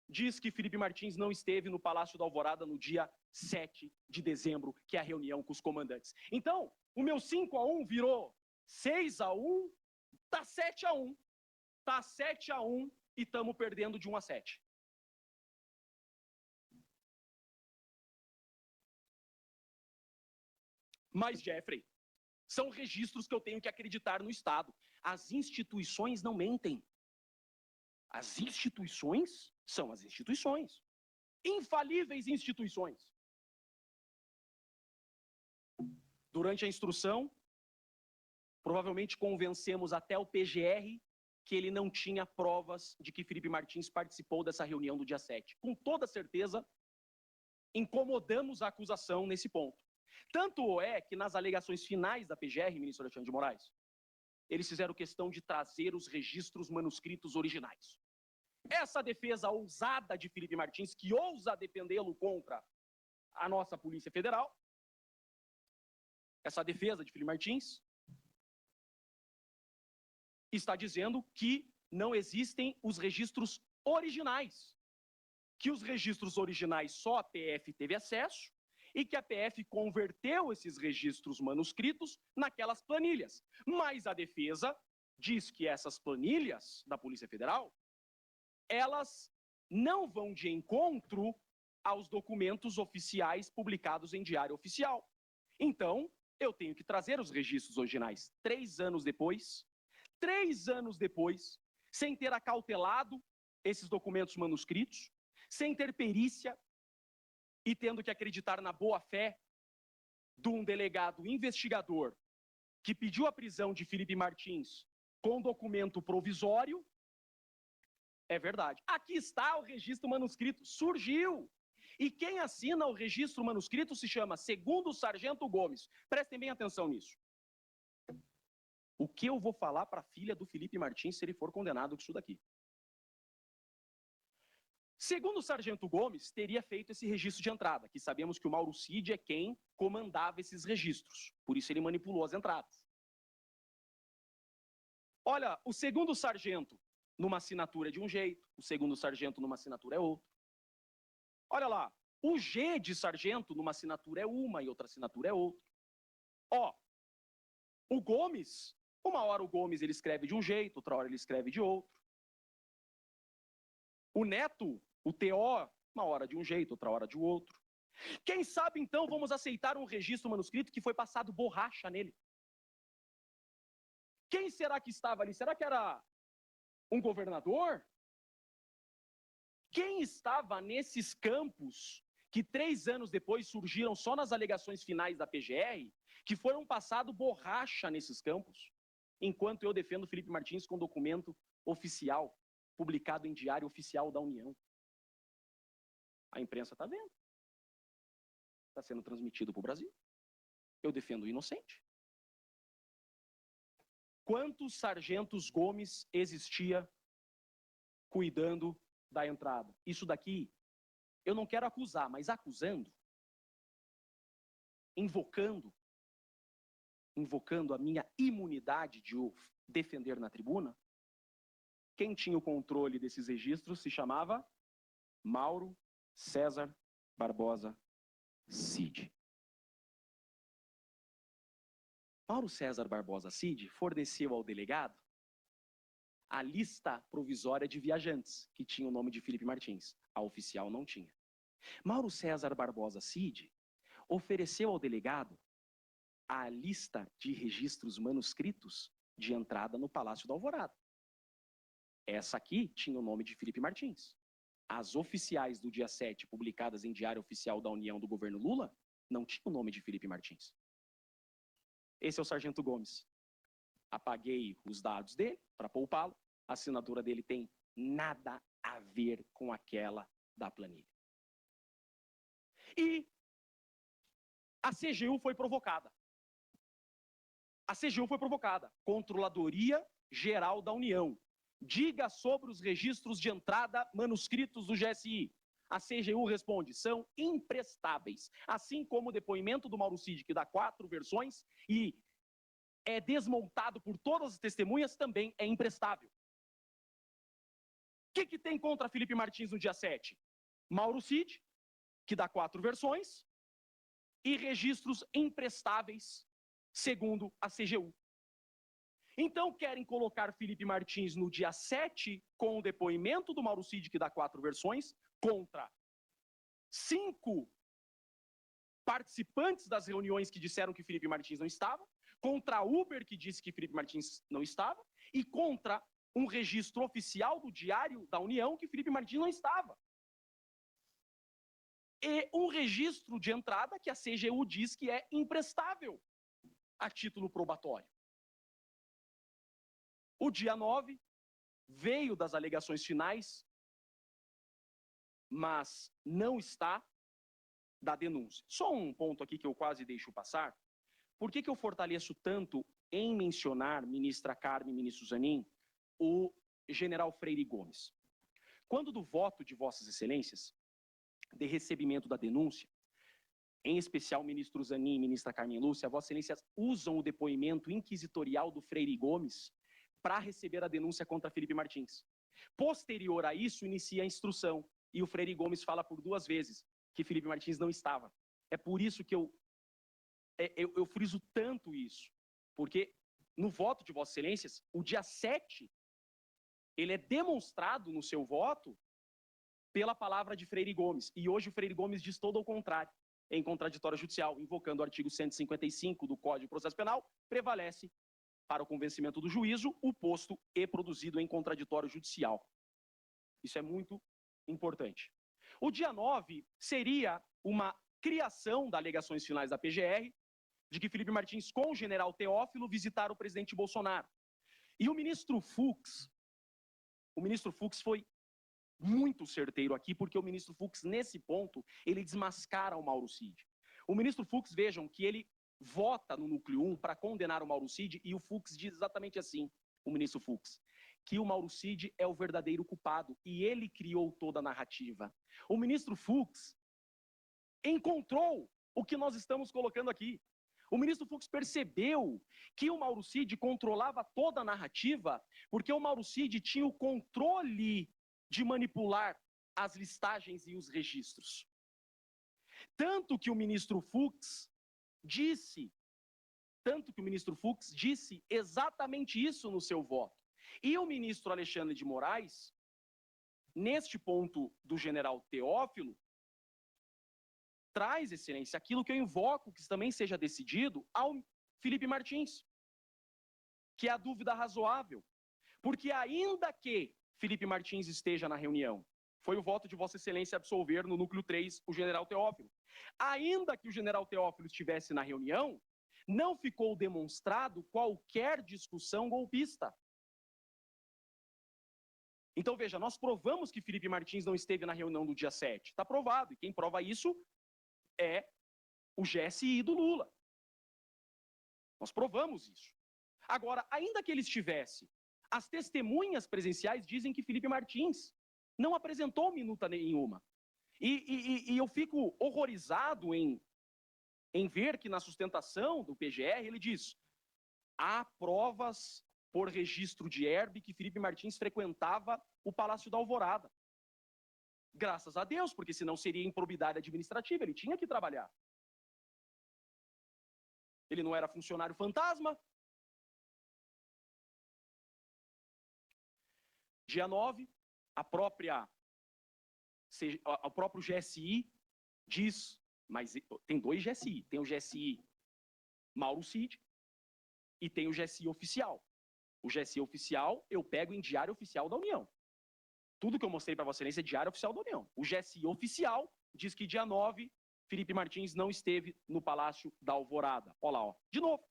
S1: diz que Felipe Martins não esteve no Palácio da Alvorada no dia 7 de dezembro, que é a reunião com os comandantes. Então, o meu 5-1 virou 6-1, tá 7-1. Tá 7-1 e estamos perdendo de 1-7. Mas, Jeffrey, são registros que eu tenho que acreditar no Estado. As instituições não mentem. As instituições são as instituições. Infalíveis instituições. Durante a instrução, provavelmente convencemos até o PGR que ele não tinha provas de que Felipe Martins participou dessa reunião do dia 7. Com toda certeza, incomodamos a acusação nesse ponto. Tanto é que nas alegações finais da PGR, ministro Alexandre de Moraes, eles fizeram questão de trazer os registros manuscritos originais. Essa defesa ousada de Felipe Martins, que ousa defendê-lo contra a nossa Polícia Federal, essa defesa de Felipe Martins, está dizendo que não existem os registros originais, que os registros originais só a PF teve acesso e que a PF converteu esses registros manuscritos naquelas planilhas. Mas a defesa diz que essas planilhas da Polícia Federal, elas não vão de encontro aos documentos oficiais publicados em Diário Oficial. Então, eu tenho que trazer os registros originais 3 anos depois, sem ter acautelado esses documentos manuscritos, sem ter perícia e tendo que acreditar na boa-fé de um delegado investigador que pediu a prisão de Felipe Martins com documento provisório. É verdade. Aqui está o registro manuscrito. Surgiu. E quem assina o registro manuscrito se chama Segundo Sargento Gomes. Prestem bem atenção nisso. O que eu vou falar para a filha do Felipe Martins se ele for condenado com isso daqui? Segundo o Sargento Gomes, teria feito esse registro de entrada, que sabemos que o Mauro Cid é quem comandava esses registros. Por isso ele manipulou as entradas. Olha, o segundo sargento numa assinatura é de um jeito, o segundo sargento numa assinatura é outro. Olha lá, o G de sargento numa assinatura é uma e outra assinatura é outra. Ó, o Gomes, uma hora o Gomes ele escreve de um jeito, outra hora ele escreve de outro. O Neto, o TO, uma hora de um jeito, outra hora de outro. Quem sabe então vamos aceitar um registro manuscrito que foi passado borracha nele? Quem será que estava ali? Será que era um governador? Quem estava nesses campos que 3 anos depois surgiram só nas alegações finais da PGR, que foram passado borracha nesses campos, enquanto eu defendo Felipe Martins com documento oficial, publicado em Diário Oficial da União? A imprensa está vendo. Está sendo transmitido para o Brasil. Eu defendo o inocente. Quantos sargentos Gomes existia cuidando da entrada? Isso daqui, eu não quero acusar, mas acusando, invocando a minha imunidade de o defender na tribuna, quem tinha o controle desses registros se chamava Mauro César Barbosa Cid. Mauro César Barbosa Cid forneceu ao delegado a lista provisória de viajantes, que tinha o nome de Felipe Martins. A oficial não tinha. Mauro César Barbosa Cid ofereceu ao delegado a lista de registros manuscritos de entrada no Palácio da Alvorada. Essa aqui tinha o nome de Felipe Martins. As oficiais do dia 7, publicadas em Diário Oficial da União do governo Lula, não tinham o nome de Felipe Martins. Esse é o Sargento Gomes. Apaguei os dados dele para poupá-lo. A assinatura dele tem nada a ver com aquela da planilha. E a CGU foi provocada. A CGU foi provocada. Controladoria Geral da União. Diga sobre os registros de entrada manuscritos do GSI. A CGU responde, são imprestáveis. Assim como o depoimento do Mauro Cid, que dá 4 versões e é desmontado por todas as testemunhas, também é imprestável. O que tem contra Felipe Martins no dia 7? Mauro Cid, que dá 4 versões, e registros imprestáveis, segundo a CGU. Então, querem colocar Felipe Martins no dia 7 com o depoimento do Mauro Cid, que dá 4 versões, contra 5 participantes das reuniões que disseram que Felipe Martins não estava, contra a Uber, que disse que Felipe Martins não estava, e contra um registro oficial do Diário da União que Felipe Martins não estava. E um registro de entrada que a CGU diz que é imprestável a título probatório. O dia 9 veio das alegações finais, mas não está da denúncia. Só um ponto aqui que eu quase deixo passar. Por que eu fortaleço tanto em mencionar, ministra Carme e ministro Zanin, o general Freire Gomes? Quando do voto de Vossas Excelências, de recebimento da denúncia, em especial ministro Zanin e ministra Carmen Lúcia, Vossas Excelências usam o depoimento inquisitorial do Freire Gomes para receber a denúncia contra Felipe Martins. Posterior a isso, inicia a instrução, e o Freire Gomes fala por 2 vezes que Felipe Martins não estava. É por isso que eu friso tanto isso, porque no voto de Vossas Excelências, o dia 7, ele é demonstrado no seu voto pela palavra de Freire Gomes. E hoje o Freire Gomes diz todo o contrário. Em contraditório judicial, invocando o artigo 155 do Código de Processo Penal, prevalece, para o convencimento do juízo, o posto e produzido em contraditório judicial. Isso é muito importante. O dia 9 seria uma criação das alegações finais da PGR, de que Felipe Martins, com o general Teófilo, visitaram o presidente Bolsonaro. E o ministro Fux foi muito certeiro aqui, porque o ministro Fux, nesse ponto, ele desmascara o Mauro Cid. O ministro Fux, vejam, que ele vota no núcleo 1 para condenar o Mauro Cid, e o Fux diz exatamente assim, o ministro Fux, que o Mauro Cid é o verdadeiro culpado, e ele criou toda a narrativa. O ministro Fux encontrou o que nós estamos colocando aqui. O ministro Fux percebeu que o Mauro Cid controlava toda a narrativa, porque o Mauro Cid tinha o controle de manipular as listagens e os registros. Tanto que o ministro Fux disse exatamente isso no seu voto. E o ministro Alexandre de Moraes, neste ponto do general Teófilo, traz, excelência, aquilo que eu invoco que também seja decidido ao Felipe Martins, que é a dúvida razoável. Porque ainda que Felipe Martins esteja na reunião, foi o voto de Vossa Excelência absolver no núcleo 3 o general Teófilo. Ainda que o general Teófilo estivesse na reunião, não ficou demonstrado qualquer discussão golpista. Então, veja, nós provamos que Felipe Martins não esteve na reunião do dia 7. Está provado. E quem prova isso é o GSI do Lula. Nós provamos isso. Agora, ainda que ele estivesse, as testemunhas presenciais dizem que Felipe Martins não apresentou minuta nenhuma. E eu fico horrorizado em ver que na sustentação do PGR ele diz: há provas por registro de herbe que Felipe Martins frequentava o Palácio da Alvorada. Graças a Deus, porque senão seria improbidade administrativa, ele tinha que trabalhar. Ele não era funcionário fantasma. Dia 9, o próprio GSI diz, mas tem dois GSI, tem o GSI Mauro Cid e tem o GSI oficial. O GSI oficial eu pego em Diário Oficial da União. Tudo que eu mostrei para Vossa Excelência é Diário Oficial da União. O GSI oficial diz que dia 9, Felipe Martins não esteve no Palácio da Alvorada. Olha lá, ó. De novo.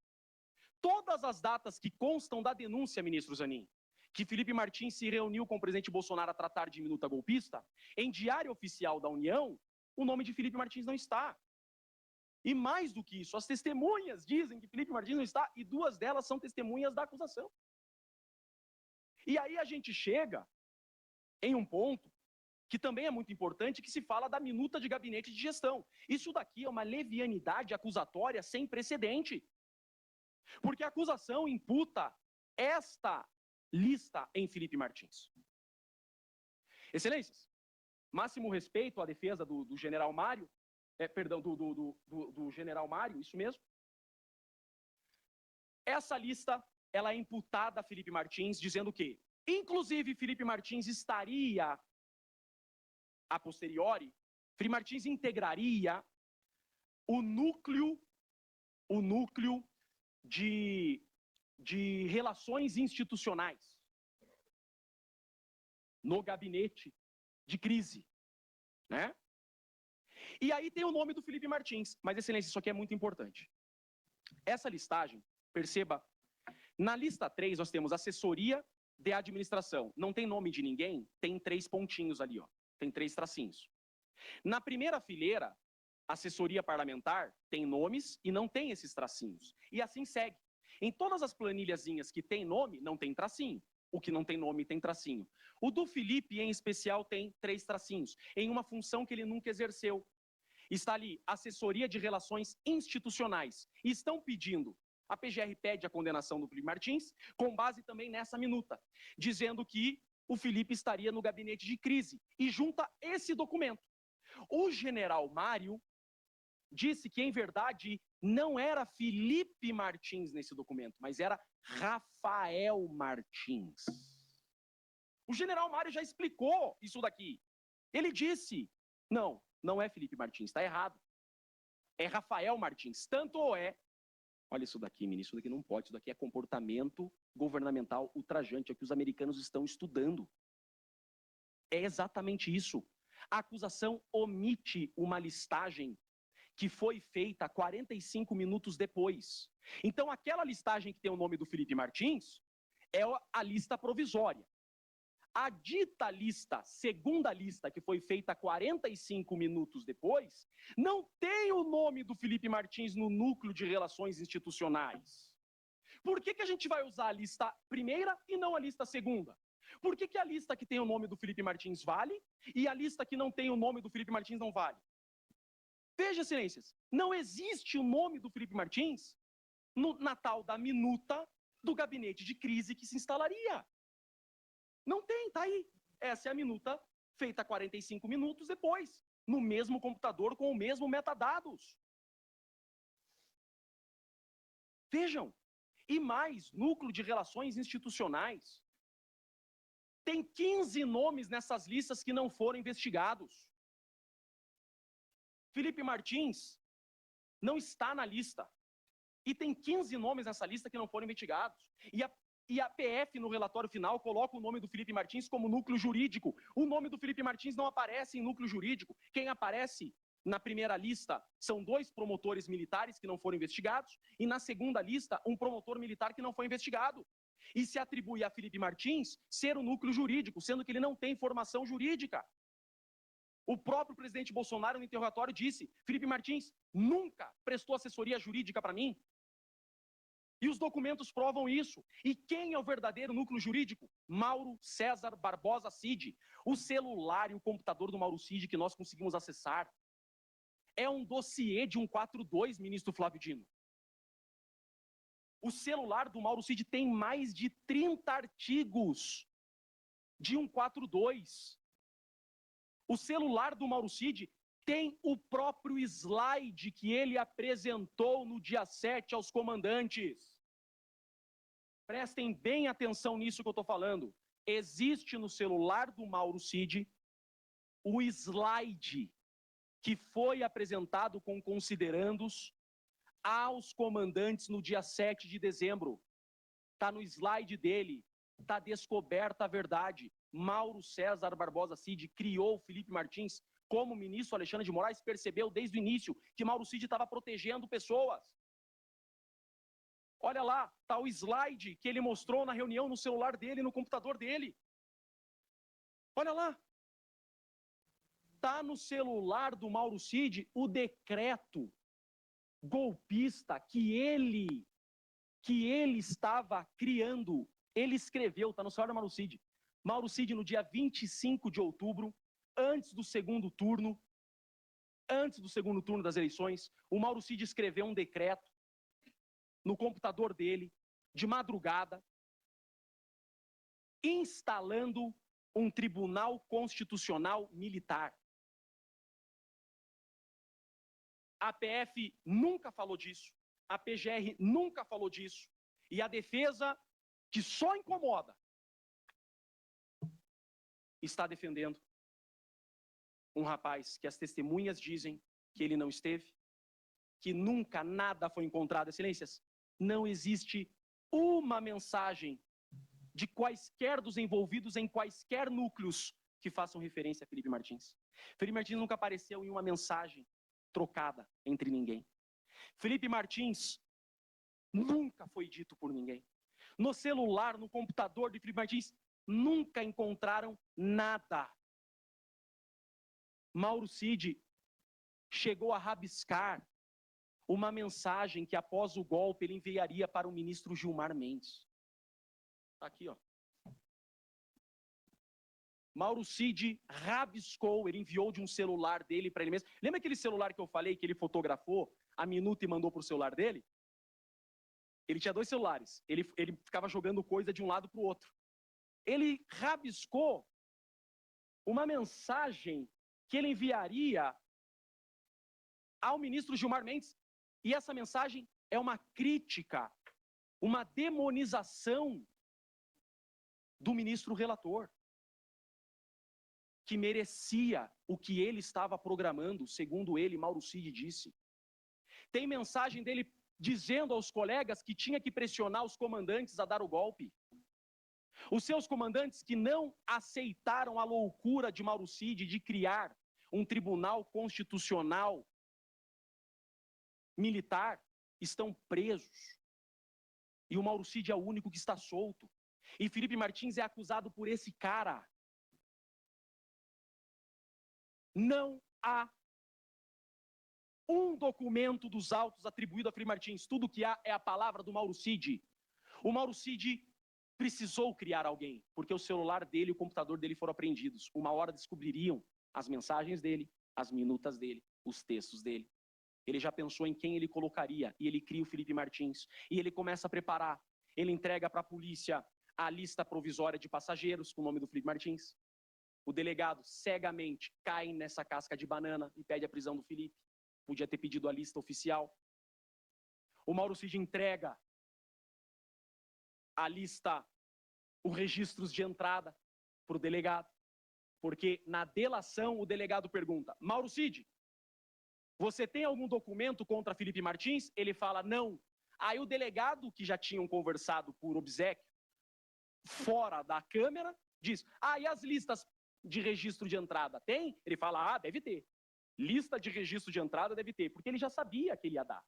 S1: Todas as datas que constam da denúncia, ministro Zanin, que Felipe Martins se reuniu com o presidente Bolsonaro a tratar de minuta golpista, em Diário Oficial da União, o nome de Felipe Martins não está. E mais do que isso, as testemunhas dizem que Felipe Martins não está, e duas delas são testemunhas da acusação. E aí a gente chega em um ponto que também é muito importante, que se fala da minuta de gabinete de gestão. Isso daqui é uma levianidade acusatória sem precedente. Porque a acusação imputa esta lista em Felipe Martins. Excelências, máximo respeito à defesa do general Mário, do general Mário, isso mesmo. Essa lista, ela é imputada a Felipe Martins, dizendo que, inclusive, Felipe Martins estaria, a posteriori, Felipe Martins integraria o núcleo de relações institucionais no gabinete de crise, né? E aí tem o nome do Felipe Martins, mas, excelência, isso aqui é muito importante. Essa listagem, perceba, na lista 3 nós temos assessoria de administração. Não tem nome de ninguém, tem 3 pontinhos ali, ó. Tem 3 tracinhos. Na primeira fileira, assessoria parlamentar, tem nomes e não tem esses tracinhos. E assim segue. Em todas as planilhazinhas que tem nome, não tem tracinho. O que não tem nome tem tracinho. O do Felipe, em especial, tem 3 tracinhos, em uma função que ele nunca exerceu. Está ali, assessoria de relações institucionais. E estão pedindo, a PGR pede a condenação do Felipe Martins, com base também nessa minuta, dizendo que o Felipe estaria no gabinete de crise, e junta esse documento. O general Mário disse que, em verdade, não era Felipe Martins nesse documento, mas era Rafael Martins. O general Mário já explicou isso daqui. Ele disse, não é Felipe Martins, está errado. É Rafael Martins. Tanto é, olha isso daqui, ministro, isso daqui não pode, isso daqui é comportamento governamental ultrajante, é o que os americanos estão estudando. É exatamente isso. A acusação omite uma listagem que foi feita 45 minutos depois. Então, aquela listagem que tem o nome do Felipe Martins é a lista provisória. A dita lista, segunda lista, que foi feita 45 minutos depois, não tem o nome do Felipe Martins no núcleo de relações institucionais. Por que a gente vai usar a lista primeira e não a lista segunda? Por que a lista que tem o nome do Felipe Martins vale e a lista que não tem o nome do Felipe Martins não vale? Veja, excelências, não existe o nome do Felipe Martins na tal da minuta do gabinete de crise que se instalaria. Não tem, tá aí. Essa é a minuta feita 45 minutos depois, no mesmo computador com o mesmo metadados. Vejam, e mais, núcleo de relações institucionais. Tem 15 nomes nessas listas que não foram investigados. Felipe Martins não está na lista. E tem 15 nomes nessa lista que não foram investigados. E a PF, no relatório final, coloca o nome do Felipe Martins como núcleo jurídico. O nome do Felipe Martins não aparece em núcleo jurídico. Quem aparece na primeira lista são 2 promotores militares que não foram investigados, e na segunda lista, um promotor militar que não foi investigado. E se atribui a Felipe Martins ser o núcleo jurídico, sendo que ele não tem formação jurídica. O próprio presidente Bolsonaro, no interrogatório, disse: Felipe Martins nunca prestou assessoria jurídica para mim. E os documentos provam isso. E quem é o verdadeiro núcleo jurídico? Mauro César Barbosa Cid. O celular e o computador do Mauro Cid que nós conseguimos acessar é um dossiê de 142, ministro Flávio Dino. O celular do Mauro Cid tem mais de 30 artigos de 142. O celular do Mauro Cid tem o próprio slide que ele apresentou no dia 7 aos comandantes. Prestem bem atenção nisso que eu estou falando. Existe no celular do Mauro Cid o slide que foi apresentado com considerandos aos comandantes no dia 7 de dezembro. Está no slide dele, está descoberta a verdade. Mauro César Barbosa Cid criou o Felipe Martins como o ministro Alexandre de Moraes percebeu desde o início que Mauro Cid estava protegendo pessoas. Olha lá, está o slide que ele mostrou na reunião no celular dele, no computador dele. Olha lá. Está no celular do Mauro Cid o decreto golpista que ele estava criando. Ele escreveu, está no celular do Mauro Cid. Mauro Cid, no dia 25 de outubro, antes do segundo turno das eleições, o Mauro Cid escreveu um decreto no computador dele, de madrugada, instalando um tribunal constitucional militar. A PF nunca falou disso, a PGR nunca falou disso, e a defesa, que só incomoda, está defendendo um rapaz que as testemunhas dizem que ele não esteve, que nunca nada foi encontrado. Excelências, não existe uma mensagem de quaisquer dos envolvidos em quaisquer núcleos que façam referência a Felipe Martins. Felipe Martins nunca apareceu em uma mensagem trocada entre ninguém. Felipe Martins nunca foi dito por ninguém. No celular, no computador de Felipe Martins, nunca encontraram nada. Mauro Cid chegou a rabiscar uma mensagem que após o golpe ele enviaria para o ministro Gilmar Mendes. Está aqui, ó. Mauro Cid rabiscou, ele enviou de um celular dele para ele mesmo. Lembra aquele celular que eu falei que ele fotografou a minuta e mandou para o celular dele? Ele tinha 2 celulares, ele ficava jogando coisa de um lado para o outro. Ele rabiscou uma mensagem que ele enviaria ao ministro Gilmar Mendes, e essa mensagem é uma crítica, uma demonização do ministro relator. que merecia o que ele estava programando, segundo ele, Mauro Cid disse. Tem mensagem dele dizendo aos colegas que tinha que pressionar os comandantes a dar o golpe. Os seus comandantes que não aceitaram a loucura de Mauro Cid de criar um tribunal constitucional militar estão presos. E o Mauro Cid é o único que está solto. E Felipe Martins é acusado por esse cara. Não há um documento dos autos atribuído a Felipe Martins. Tudo que há é a palavra do Mauro Cid. O Mauro Cid precisou criar alguém, porque o celular dele e o computador dele foram apreendidos. Uma hora descobririam as mensagens dele, as minutas dele, os textos dele. Ele já pensou em quem ele colocaria, e ele cria o Felipe Martins. E ele começa a preparar. Ele entrega para a polícia a lista provisória de passageiros com o nome do Felipe Martins. O delegado, cegamente, cai nessa casca de banana e pede a prisão do Felipe. Podia ter pedido a lista oficial. O Mauro Cid entrega a lista, os registros de entrada para o delegado. Porque na delação o delegado pergunta: Mauro Cid, você tem algum documento contra Felipe Martins? Ele fala: não. Aí o delegado, que já tinham conversado por obséquio, fora da câmera, diz: e as listas de registro de entrada? Tem? Ele fala: deve ter. Lista de registro de entrada deve ter, porque ele já sabia que ele ia dar.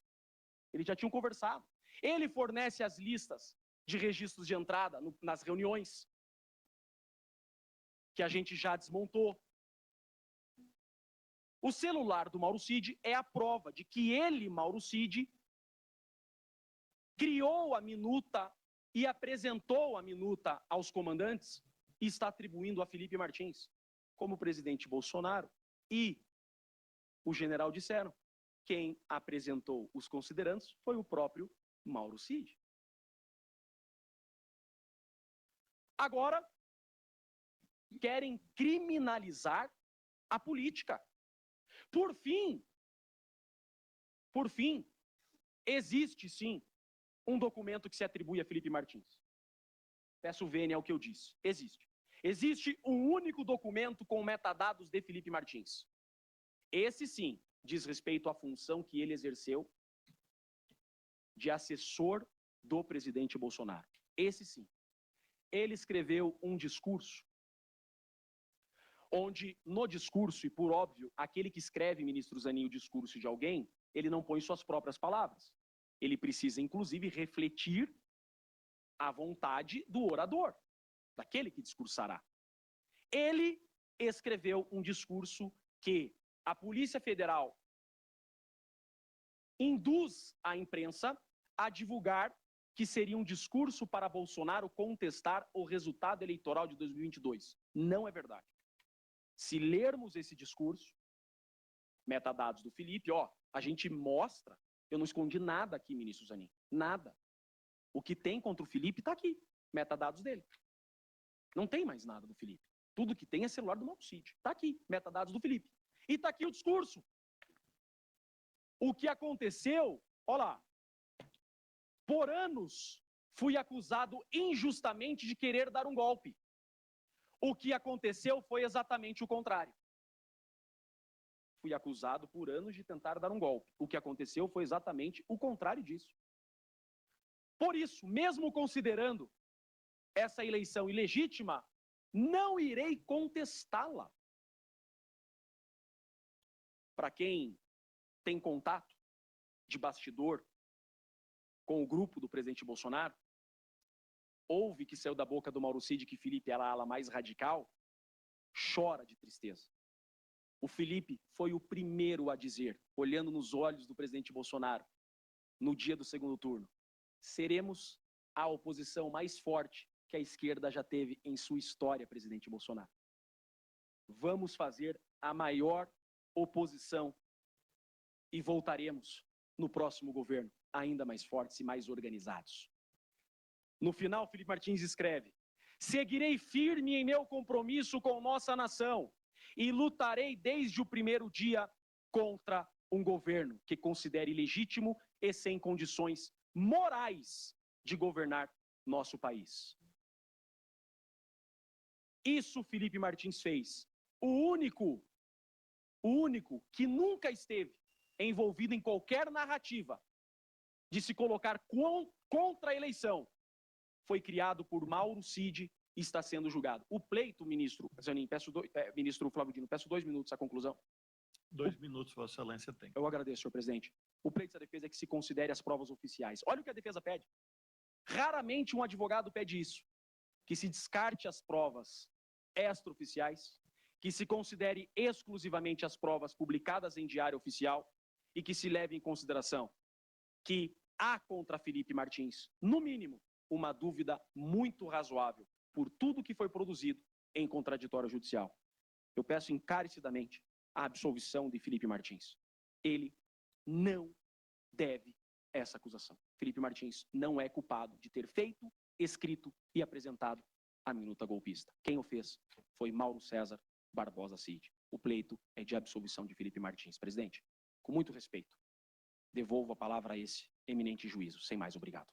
S1: Eles já tinham conversado. Ele fornece as listas de registros de entrada nas reuniões, que a gente já desmontou. O celular do Mauro Cid é a prova de que ele, Mauro Cid, criou a minuta e apresentou a minuta aos comandantes e está atribuindo a Felipe Martins. Como o presidente Bolsonaro e o general disseram, quem apresentou os considerandos foi o próprio Mauro Cid. Agora, querem criminalizar a política. Por fim, existe sim um documento que se atribui a Felipe Martins. Peço vênia ao que eu disse. Existe. Existe um único documento com metadados de Felipe Martins. Esse sim diz respeito à função que ele exerceu de assessor do presidente Bolsonaro. Esse sim. Ele escreveu um discurso onde, no discurso, e por óbvio, aquele que escreve, ministro Zanin, o discurso de alguém, ele não põe suas próprias palavras. Ele precisa, inclusive, refletir a vontade do orador, daquele que discursará. Ele escreveu um discurso que a Polícia Federal induz a imprensa a divulgar que seria um discurso para Bolsonaro contestar o resultado eleitoral de 2022. Não é verdade. Se lermos esse discurso, metadados do Felipe, a gente mostra, eu não escondi nada aqui, ministro Zanin, nada. O que tem contra o Felipe está aqui, metadados dele. Não tem mais nada do Felipe. Tudo que tem é celular do Mauro Cid. Está aqui, metadados do Felipe. E está aqui o discurso. O que aconteceu, olha lá, por anos fui acusado injustamente de querer dar um golpe. O que aconteceu foi exatamente o contrário. Fui acusado por anos de tentar dar um golpe. O que aconteceu foi exatamente o contrário disso. Por isso, mesmo considerando essa eleição ilegítima, não irei contestá-la. Para quem tem contato de bastidor com o grupo do presidente Bolsonaro, ouve que saiu da boca do Mauro Cid que Felipe era a ala mais radical, chora de tristeza. O Felipe foi o primeiro a dizer, olhando nos olhos do presidente Bolsonaro, no dia do segundo turno, seremos a oposição mais forte que a esquerda já teve em sua história, presidente Bolsonaro. Vamos fazer a maior oposição e voltaremos no próximo governo ainda mais fortes e mais organizados. No final, Felipe Martins escreve: seguirei firme em meu compromisso com nossa nação e lutarei desde o primeiro dia contra um governo que considere ilegítimo e sem condições morais de governar nosso país. Isso Felipe Martins fez o único que nunca esteve envolvido em qualquer narrativa de se colocar contra a eleição, foi criado por Mauro Cid e está sendo julgado. O pleito, ministro Zanin, ministro Flávio Dino, peço 2 minutos à conclusão.
S2: 2 minutos, Vossa Excelência tem.
S1: Eu agradeço, senhor presidente. O pleito da defesa é que se considere as provas oficiais. Olha o que a defesa pede. Raramente um advogado pede isso. Que se descarte as provas extraoficiais, que se considere exclusivamente as provas publicadas em diário oficial e que se leve em consideração que há contra Felipe Martins, no mínimo, uma dúvida muito razoável por tudo que foi produzido em contraditório judicial. Eu peço encarecidamente a absolvição de Felipe Martins. Ele não deve essa acusação. Felipe Martins não é culpado de ter feito, escrito e apresentado a minuta golpista. Quem o fez foi Mauro César Barbosa Cid. O pleito é de absolvição de Felipe Martins. Presidente, com muito respeito, devolvo a palavra a esse eminente juízo. Sem mais, obrigado.